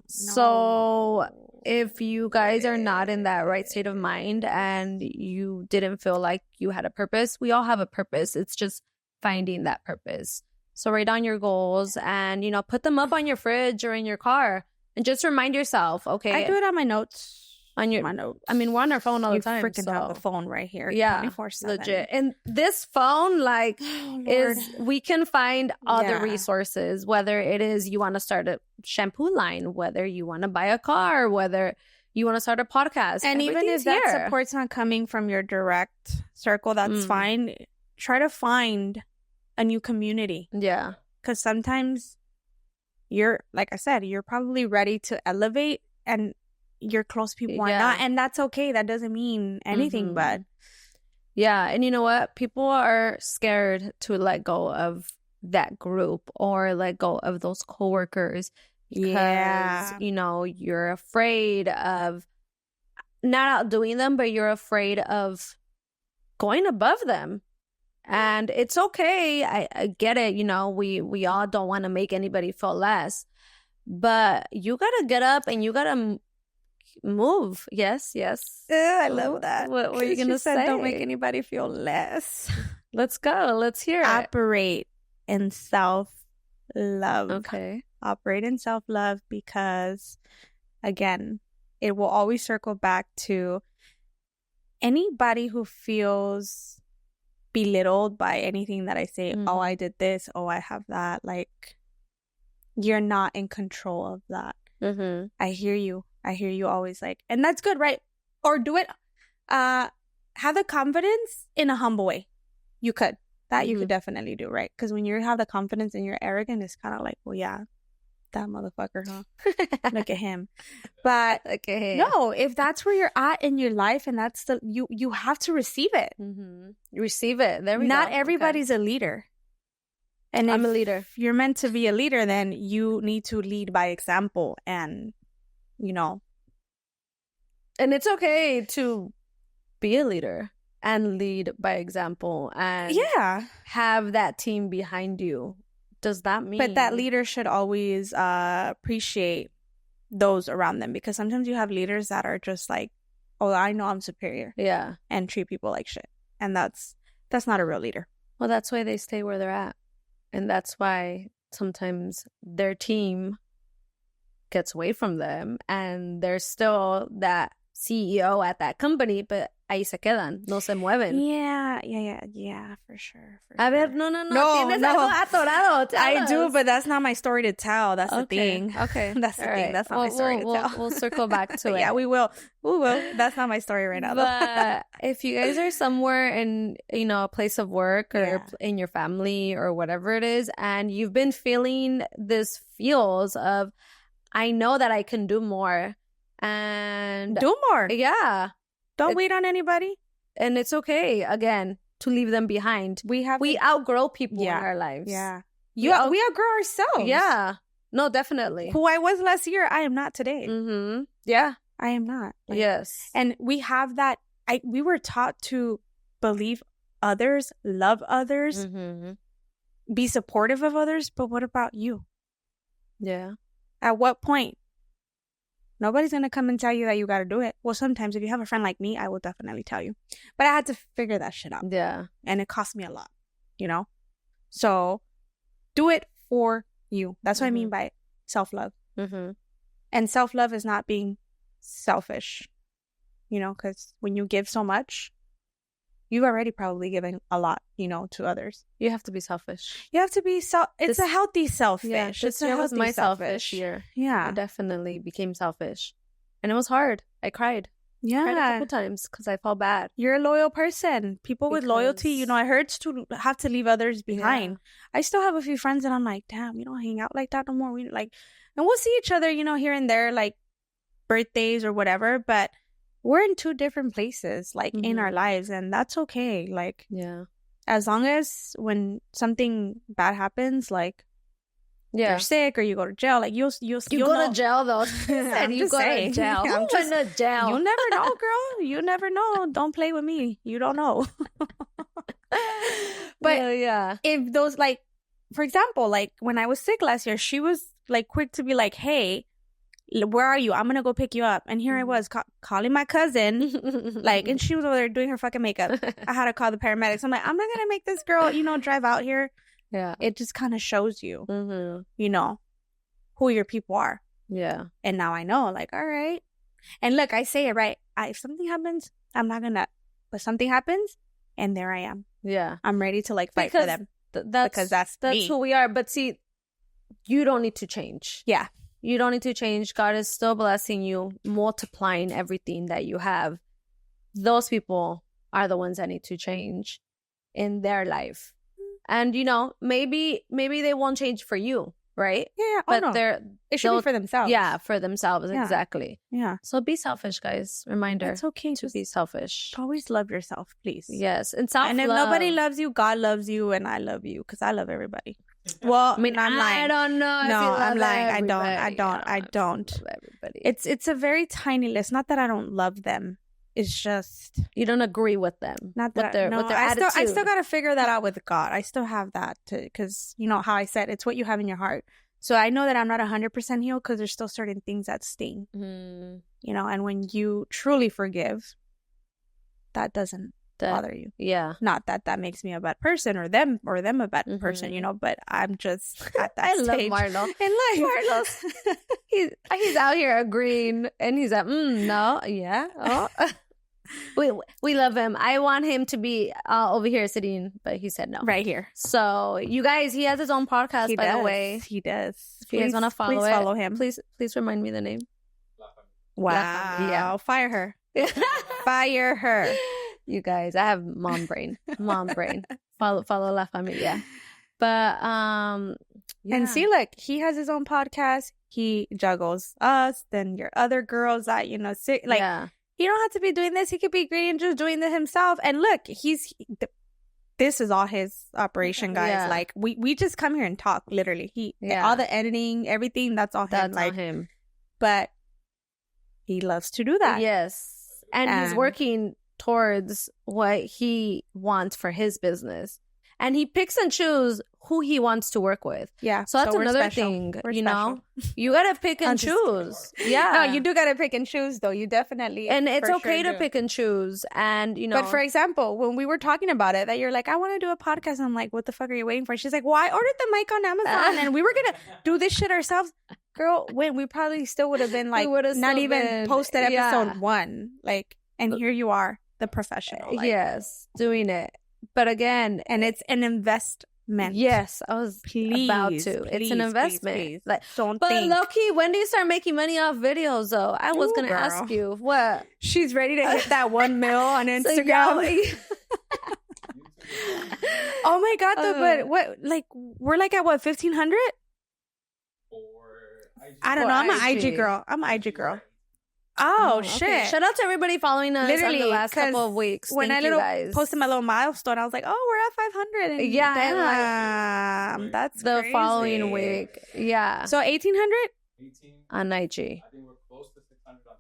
So if you guys are not in that right state of mind and you didn't feel like you had a purpose, we all have a purpose. It's just finding that purpose. So write down your goals and, you know, put them up on your fridge or in your car and just remind yourself, okay. I do it on my notes. My notes. I mean, we're on our phone all the time. You freaking have the phone right here. Yeah, 24/7. legit. And this phone, like, we can find other resources, whether it is you want to start a shampoo line, whether you want to buy a car, whether you want to start a podcast. And even if that support's not coming from your direct circle, that's fine. Try to find a new community. Yeah. Because sometimes like I said, you're probably ready to elevate and your close people are not, and that's okay. That doesn't mean anything, but and you know what, people are scared to let go of that group or let go of those coworkers because you know, you're afraid of not outdoing them, but you're afraid of going above them. And it's okay. I get it. You know, we all don't want to make anybody feel less, but you gotta get up and you gotta move. Yes. I love that. What were you gonna say? Don't make anybody feel less. Let's go. Let's hear it. Operate in self-love. Okay. Operate in self-love because, again, it will always circle back to anybody who feels belittled by anything that I say. Oh, I did this. Oh, I have that. Like, you're not in control of that. I hear you always, like, and that's good, right? Or do it, have the confidence in a humble way. You could. That you could definitely do, right? Because when you have the confidence and you're arrogant, it's kind of like, well, yeah, that motherfucker, huh? Look at him. But no, if that's where you're at in your life and that's you have to receive it. Receive it. There we go. Not everybody's a leader. And I'm a leader. If you're meant to be a leader, then you need to lead by example and, you know. And it's okay to be a leader and lead by example and have that team behind you. Does that mean? But that leader should always appreciate those around them, because sometimes you have leaders that are just like, oh, I know I'm superior. Yeah. And treat people like shit. And that's not a real leader. Well, that's why they stay where they're at. And that's why sometimes their team gets away from them and there's still that CEO at that company, but ahí se quedan, no se mueven. Yeah, for sure. A ver, no. Tienes algo atorado. I do, but that's not my story to tell. That's the thing. Okay. That's the thing. That's not my story to tell. We'll circle back to it. Yeah, we will. That's not my story right now, though. But if you guys are somewhere in, you know, a place of work or in your family or whatever it is, and you've been feeling this feels of, I know that I can do more. And do more. Yeah. Don't wait on anybody. And it's okay, again, to leave them behind. We outgrow people in our lives. Yeah. We outgrow ourselves. Yeah. No, definitely. Who I was last year, I am not today. Yeah. I am not. Like, yes. And we have that. We were taught to believe others, love others. be supportive of others, but what about you? Yeah. At what point? Nobody's going to come and tell you that you got to do it. Well, sometimes if you have a friend like me, I will definitely tell you. But I had to figure that shit out. Yeah. And it cost me a lot, you know? So do it for you. That's what I mean by self-love. Mm-hmm. And self-love is not being selfish, you know, because when you give so much, you've already probably given a lot, you know, to others. You have to be selfish. You have to be it's a healthy selfish. Yeah, It's a year was healthy my selfish. selfish year. Yeah. I definitely became selfish. And it was hard. I cried. Cried a Yeah. couple times because I felt bad. You're a loyal person. People with loyalty, you know, it hurts to have to leave others behind. Yeah. I still have a few friends that I'm like, damn, we don't hang out like that no more. We like, and we'll see each other, you know, here and there, like birthdays or whatever, but we're in two different places, like in our lives, and that's okay. Like, yeah, as long as when something bad happens, like, yeah, you're sick or you go to jail, like you'll go to jail though. I'm you just go saying. to jail. I'm Who went to jail? You never know, girl. You never know. Don't play with me. You don't know. But yeah, if those, like, for example, like when I was sick last year, she was like quick to be like, hey, where are you? I'm gonna go pick you up. And here I was calling my cousin, like, and she was over there doing her fucking makeup. I had to call the paramedics. I'm like, I'm not gonna make this girl, you know, drive out here. Yeah, it just kind of shows you, you know, who your people are. Yeah. And now I know, like, all right. And look, I say it right. If something happens, I'm not gonna. But something happens, and there I am. Yeah, I'm ready to like fight for them. Because that's me. who we are. But see, you don't need to change. Yeah. You don't need to change. God is still blessing you, multiplying everything that you have. Those people are the ones that need to change in their life. And, you know, maybe they won't change for you, right? Yeah. But it should be for themselves. Yeah, for themselves. Yeah. Exactly. Yeah. So be selfish, guys. Reminder. It's okay to be selfish. Always love yourself, please. Yes. And self-love. And if nobody loves you, God loves you, and I love you because I love everybody. Well, I mean, I'm lying. I don't know. No, I'm lying. Everybody. I don't. Love everybody. It's a very tiny list. Not that I don't love them. It's just you don't agree with them. Not that with their attitude. I still gotta figure that out with God. I still have that because you know how I said it's what you have in your heart. So I know that I'm not 100% healed because there's still certain things that sting. You know, and when you truly forgive, that doesn't bother you. Yeah. Not that makes me a bad person or them a bad person, you know, but I'm just at that I stage. love Marlo. In life. Marlo's he's out here agreeing and he's like, no, yeah. Oh. we love him. I want him to be over here sitting, but he said no. Right here. So you guys, he has his own podcast, by the way. He does. If you guys want to follow him. Please remind me the name. Wow. Yeah. Fire her. Fire her. You guys, I have mom brain. Follow La Familia. But yeah. And see, look, he has his own podcast. He juggles us, then your other girls that, you know, sick. Like, he don't have to be doing this. He could be great and just doing it himself. And look, this is all his operation, guys. Yeah. Like, we just come here and talk, literally. All the editing, everything, that's all him. That's like, all him. But he loves to do that. Yes. And he's working towards what he wants for his business. And he picks and chooses who he wants to work with. Yeah. So that's another thing, you know? You got to pick and choose. Yeah. No, you do got to pick and choose, though. You definitely. And it's okay to pick and choose. And, you know. But for example, when we were talking about it, that you're like, I want to do a podcast. And I'm like, what the fuck are you waiting for? She's like, well, I ordered the mic on Amazon and we were going to do this shit ourselves. Girl, when we probably still would have been like, not even posted episode 1. Like, and here you are, the professional. Like, yes, doing it. But again, and it's an investment. Yes, I was about to. It's an investment. Please. Like, don't but think. low-key, when do you start making money off videos, though? I was going to ask you. What? She's ready to hit that 1 mil on Instagram. Oh my God, though, but what, like, we're like at what, 1,500? I don't know. I'm an IG girl. Oh, shit. Okay. Shout out to everybody following us literally on the last couple of weeks. When Thank I posted my little milestone, I was like, oh, we're at 500. And yeah. That's the crazy. Following week. Yeah. So 1,800? On IG. I think we're close to 600 on TikTok.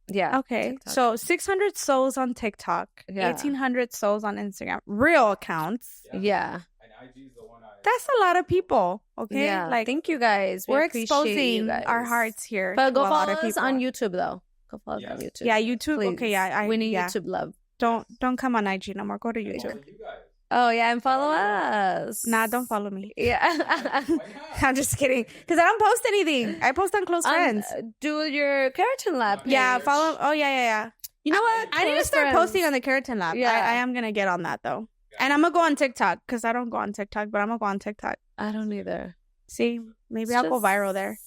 Yeah. Okay. TikTok. So 600 souls on TikTok. 1,800 souls on Instagram. Real accounts. Yeah. And IG is the one I That's a lot of people. Okay. Yeah. Like, Thank you guys. we're appreciate you exposing guys. our hearts here. But to go a lot follow of us people. on YouTube though. Go follow us on Yes. YouTube. Yeah, YouTube. Please. Okay, yeah. We need YouTube love. Don't come on IG no more. Go to Follow YouTube. you guys. Oh yeah, and follow us. Nah, don't follow me. Yeah. Why not? I'm just kidding. Because I don't post anything. I post on close friends. Do your Keratin Lab. Yeah, page. follow. Oh, yeah. You know what? I need to Close start friends. posting on the Keratin Lab. Yeah. I am going to get on that, though. And I'm going to go on TikTok because I don't go on TikTok, but I'm going to go on TikTok. I don't either. See, maybe It's I'll go just- viral there.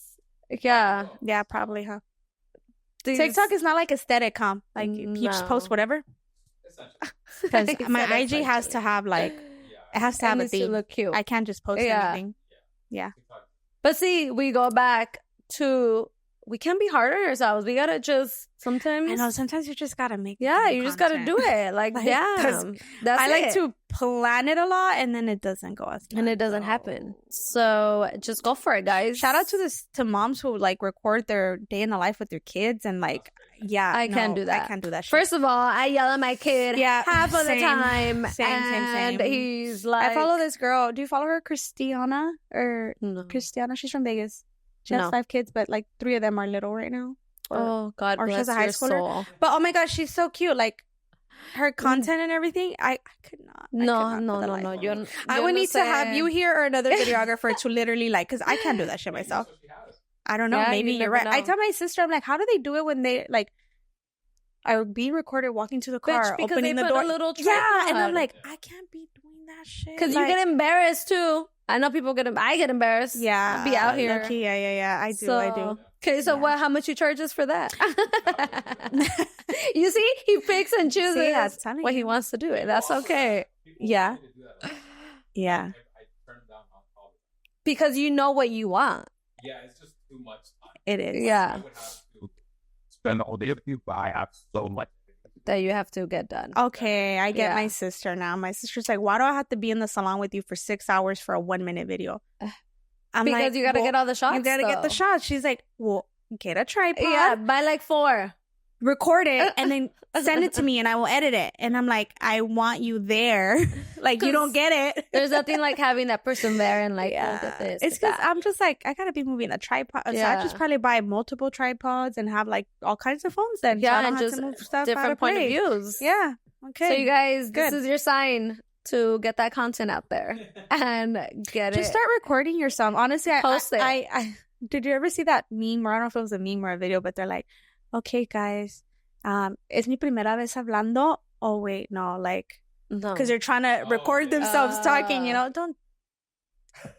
Yeah. Yeah, probably, huh? These- TikTok is not like aesthetic, huh? Like, you just No. post whatever. Essentially. Because He my said IG has to have, like, Yeah. it has to It have a needs to theme. look cute. I can't just post Yeah. anything. Yeah. TikTok. But see, we go back to we can't be hard on ourselves. We gotta just sometimes. I know, sometimes you just got to make Yeah, the you just gotta content. do it. Like, Like, damn. That's I like it. to plan it a lot and then it doesn't go as planned. And it doesn't happen. So just go for it, guys. Shout out to moms who like record their day in the life with their kids and like, yeah, I can't do that. I can't do that shit. First of all, I yell at my kid Yeah, half of the same. time. Same. And he's like, I follow this girl. Do you follow her, Christiana or No. Christiana? She's from Vegas. She has No. 5 kids, but like 3 of them are little right now. Oh, God or bless she's a high your schooler. soul. But oh my gosh, she's so cute. Like her content and everything. I could not. I could not for the life No. of me. Yo, I yo would no need to have sé. you here or another videographer to literally like, because I can't do that shit myself. That's what she has. I don't know. Yeah, Maybe you you're never right. I know. tell my sister, I'm like, how do they do it when they like? I would be recorded walking to the car, Bitch, because opening they the put door. a little Yeah, and I'm tripod. like, I can't be doing that shit. Because like, you get embarrassed too. I know people I get embarrassed. yeah, I'll be out here. low-key, yeah. I do. Okay, so Yeah. how much you charge us for that? You see, he picks and chooses See, that's telling what he you. wants to do. That's okay. People Yeah. want me to do that. Yeah. I turn them down all the time. Because you know what you want. Yeah, it's just too much time. It is. I Yeah. would have to spend all day with you, but I have so much. That you have to get done. Okay, I get Yeah. my sister now. My sister's like, why do I have to be in the salon with you for 6 hours for a 1-minute video? I'm Because like, you got to well, get all the shots. you gotta get the though. shots. She's like, well, get a tripod. Yeah, buy like 4. Record it and then send it to me and I will edit it. And I'm like, I want you there. Like, you don't get it. There's nothing like having that person there and like, oh, get this. It's get because that. I'm just like, I gotta be moving a tripod. So I Yeah. just probably buy multiple tripods and have like all kinds of phones then. So I Yeah, don't and have just to move stuff out different of point of place. views. Yeah. Okay. So you guys, Good. this is your sign to get that content out there and get just it. start recording yourself. Honestly, Post it. I did you ever see that meme? Or I don't know if it was a meme or a video, but they're like, okay, guys, es mi primera vez hablando. Oh wait, no, like, No. because they're trying to record themselves talking. You know, don't,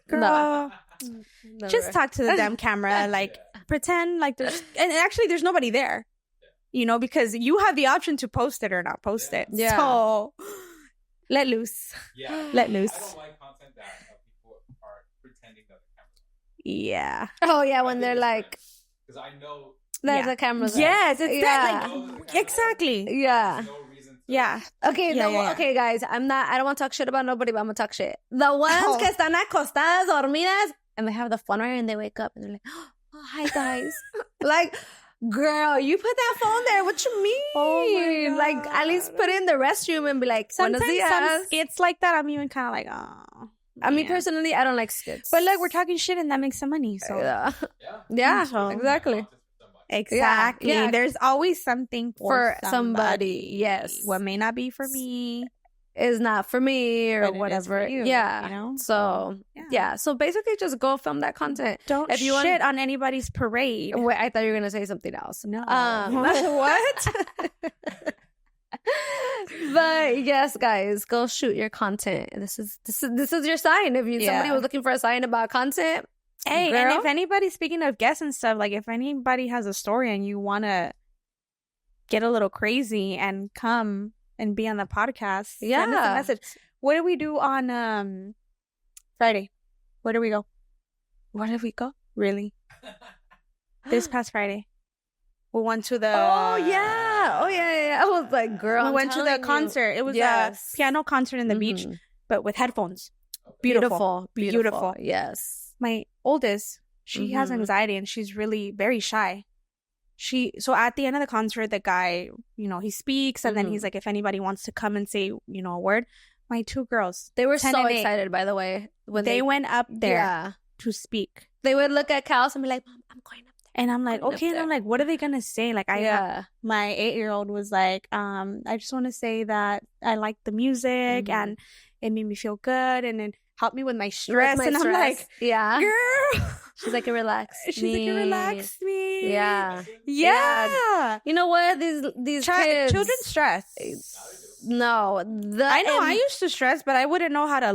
girl, Never. just talk to the damn camera. Like, pretend like there's, and actually, there's nobody there. You know, because you have the option to post it or not post it. Yeah. So let loose. Yeah. Let loose. I don't like content that people are pretending that the camera's Yeah. Oh yeah, when they're like, because I know there's Yeah. a camera there. Yes, it's Yeah. that. I know there's a Like, camera exactly. there. Yeah. There's no reason to Yeah. Okay, Yeah, yeah. okay, guys. I don't want to talk shit about nobody, but I'm gonna talk shit. The ones Oh. que están acostadas, dormidas, and they have the phone right, and they wake up and they're like, "Oh, hi guys." Like, girl, you put that phone there. What you mean? Oh my Like, at least put it in the restroom and be like, Sometimes "Buenos some dias." skits like that, I'm even kind of like, oh. I mean, man. personally, I don't like skits. But look, we're talking shit and that makes some money. So yeah, Yeah. yeah, So- exactly. Content for somebody. exactly, Yeah. there's always something For for somebody, yes. What may not be for me, Is not for me or but it is whatever. for you, yeah. you know? So yeah. So basically, just go film that content. Don't If you want- shit on anybody's parade. Wait, I thought you were gonna say something else. No. What? But yes, guys, go shoot your content. This is your sign. If somebody Yeah. was looking for a sign about content, Hey, girl. and if anybody, speaking of guests and stuff, like if anybody has a story and you want to get a little crazy and come and be on the podcast, send us Yeah. a message. What did we do on Friday? Where did we go? where did we go? Really? This past Friday. We went to the... Oh yeah. I was like, girl, We I'm went to the telling you. concert. It was Yes. a piano concert in the beach, Mhm. but with headphones. Beautiful. Beautiful. Yes. My oldest, she has Mhm. anxiety and she's really very shy. So at the end of the concert, the guy, he speaks and then he's Mhm. like, if anybody wants to come and say, a word, My 2 girls. They were 10 so and 8. excited, by the way. When They went up there Yeah. to speak. They would look at Kels and be like, Mom, I'm going up there. And I'm like, Going up okay. And I'm there. like, what are they going to say? Like, Yeah. my 8-year-old was like, I just want to say that I like the music and it made me feel good and it helped me with my stress. With my and stress. I'm like, yeah. girl. She's like, it relaxed She's like, it relaxed me. Yeah. Yeah. You know what? These kids. Children stress. No. I know. I used to stress, but I wouldn't know how to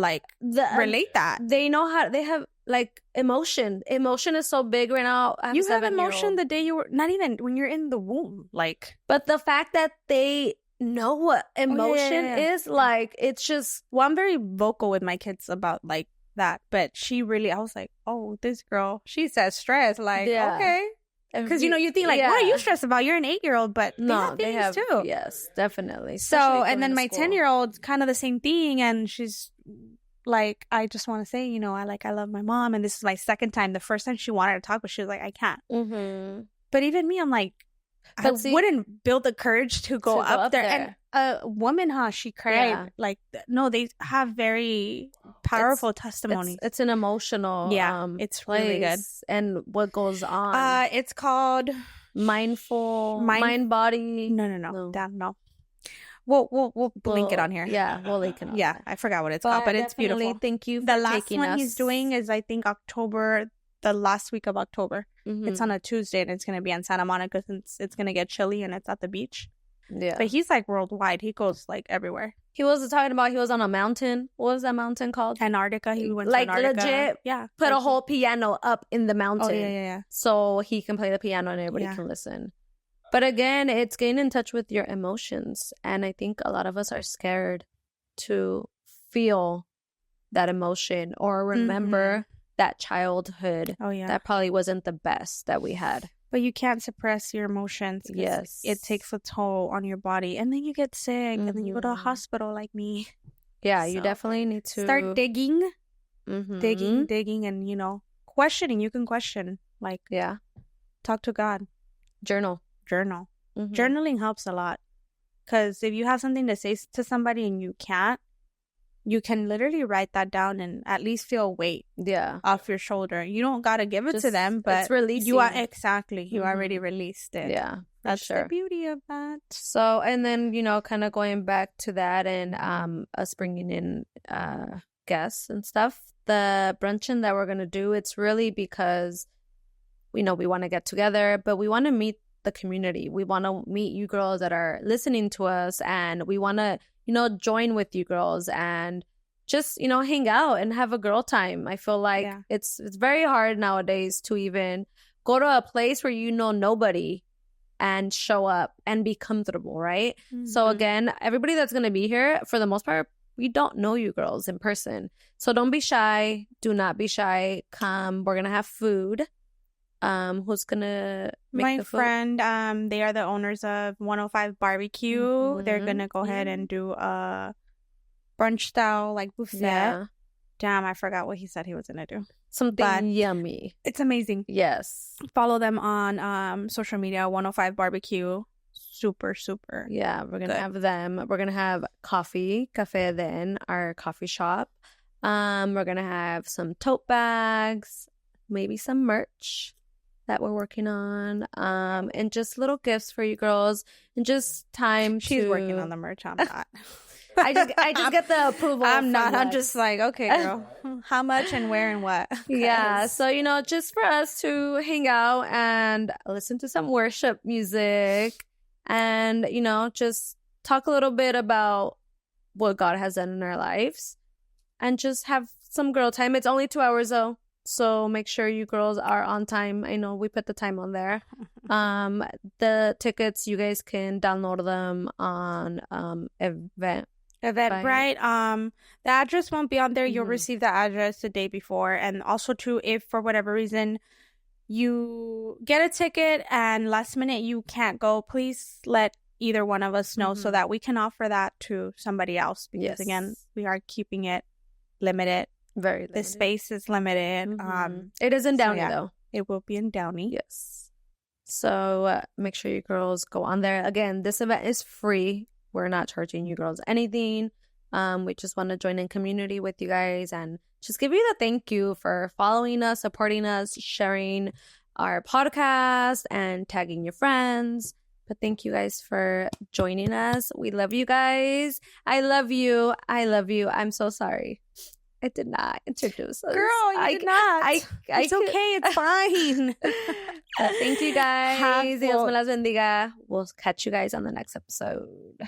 relate that. They know how. They have like emotion. Emotion is so big right now. I have You a have 7-year-old. emotion the day you were, not even when you're in the womb. Like, But the fact that they know what emotion yeah. is, like, it's just. well, I'm very vocal with my kids about like that, but she really, I was like, oh, this girl, she says stress. Like, Yeah. okay. Because, you think like, what are you stressed about? You're an 8-year-old, but No, they have feelings too. Yes, definitely. So, Especially and then going to my school. 10-year-old, kind of the same thing. And she's like, I just want to say, I love my mom. And this is my second time. The first time she wanted to talk, but she was like, I can't. Mm-hmm. But even me, I'm like, But see- wouldn't build the courage to go up there. And a woman, she cried. Yeah. Like, no, they have very powerful testimonies. It's an emotional it's really good. place and what goes on. It's called Mindful, mind body. No. Damn, no. We'll link it on here. Yeah, we'll link it on Yeah, there. I forgot what it's called, but it's definitely beautiful. Thank you for The last taking one us. he's doing is, I think, October, the last week of October. Mhm. It's on a Tuesday, and it's going to be in Santa Monica since it's going to get chilly, and it's at the beach. Yeah. But he's like worldwide. He goes like everywhere. He was talking about he was on a mountain. What was that mountain called? Antarctica. He went Like, to Antarctica. legit Yeah. Put a like whole piano up in the mountain. Oh, yeah. So he can play the piano and everybody Yeah. can listen. But again, it's getting in touch with your emotions. And I think a lot of us are scared to feel that emotion or remember that childhood Oh, yeah. that probably wasn't the best that we had. But you can't suppress your emotions. 'cause Yes. It takes a toll on your body. And then you get sick. And then you go to a Mhm. hospital like me. Yeah, you So, definitely need to Start digging. Mhm. Digging. And, questioning. You can question. Like, Yeah. talk to God. Journal. Journal. Mhm. Journaling helps a lot. Because if you have something to say to somebody and you can't, you can literally write that down and at least feel a weight Yeah. off your shoulder. You don't got to give it to Just- them, but it's releasing. you are exactly. You Mhm. already released it. Yeah. for That's sure. the beauty of that. So, and then, kind of going back to that and us bringing in guests and stuff, the bruncheon that we're going to do, it's really because we know we want to get together, but we want to meet the community. We want to meet you girls that are listening to us, and we want to, join with you girls and just, hang out and have a girl time. I feel like it's very hard nowadays to even go to a place where nobody and show up and be comfortable, right? So again, everybody that's going to be here, for the most part, we don't know you girls in person. So don't be shy. Do not be shy. Come. We're going to have food. Who's going to make My the food? friend, they are the owners of 105 Barbecue. They're Mhm. going to go ahead and do a brunch style like buffet. Yeah. Damn, I forgot what he said he was going to do. Something But- yummy. It's amazing. Yes. Follow them on social media, 105 Barbecue. Super. Yeah, we're going to Good. have them. We're going to have coffee, Café Den, our coffee shop. We're going to have some tote bags, maybe some merch that we're working on, and just little gifts for you girls, and just time She's working on the merch. I'm not. I just get the approval. I'm not. from I'm Lex. just like, okay, girl. How much and where and what? Yeah, 'Cause- so just for us to hang out and listen to some worship music, and just talk a little bit about what God has done in our lives, and just have some girl time. It's only 2 hours though, so make sure you girls are on time. I know we put the time on there. The tickets, you guys can download them on Eventbrite. The address won't be on there. You'll Mhm. receive the address the day before. And also, too, if for whatever reason you get a ticket and last minute you can't go, please let either one of us know so Mhm. that we can offer that to somebody else. Because Yes. again, we are keeping it limited. Very The limited. space is limited. Mhm. It is in so Downey yeah. though. It will be in Downey. Yes. So make sure you girls go on there. Again, this event is free. We're not charging you girls anything. We just want to join in community with you guys and just give you the thank you for following us, supporting us, sharing our podcast, and tagging your friends. But thank you guys for joining us. We love you guys. I love you. I love you. I'm so sorry. I did not introduce us. Girl, you did not. It's okay. It's fine. Thank you guys. Dios me las bendiga. We'll catch you guys on the next episode.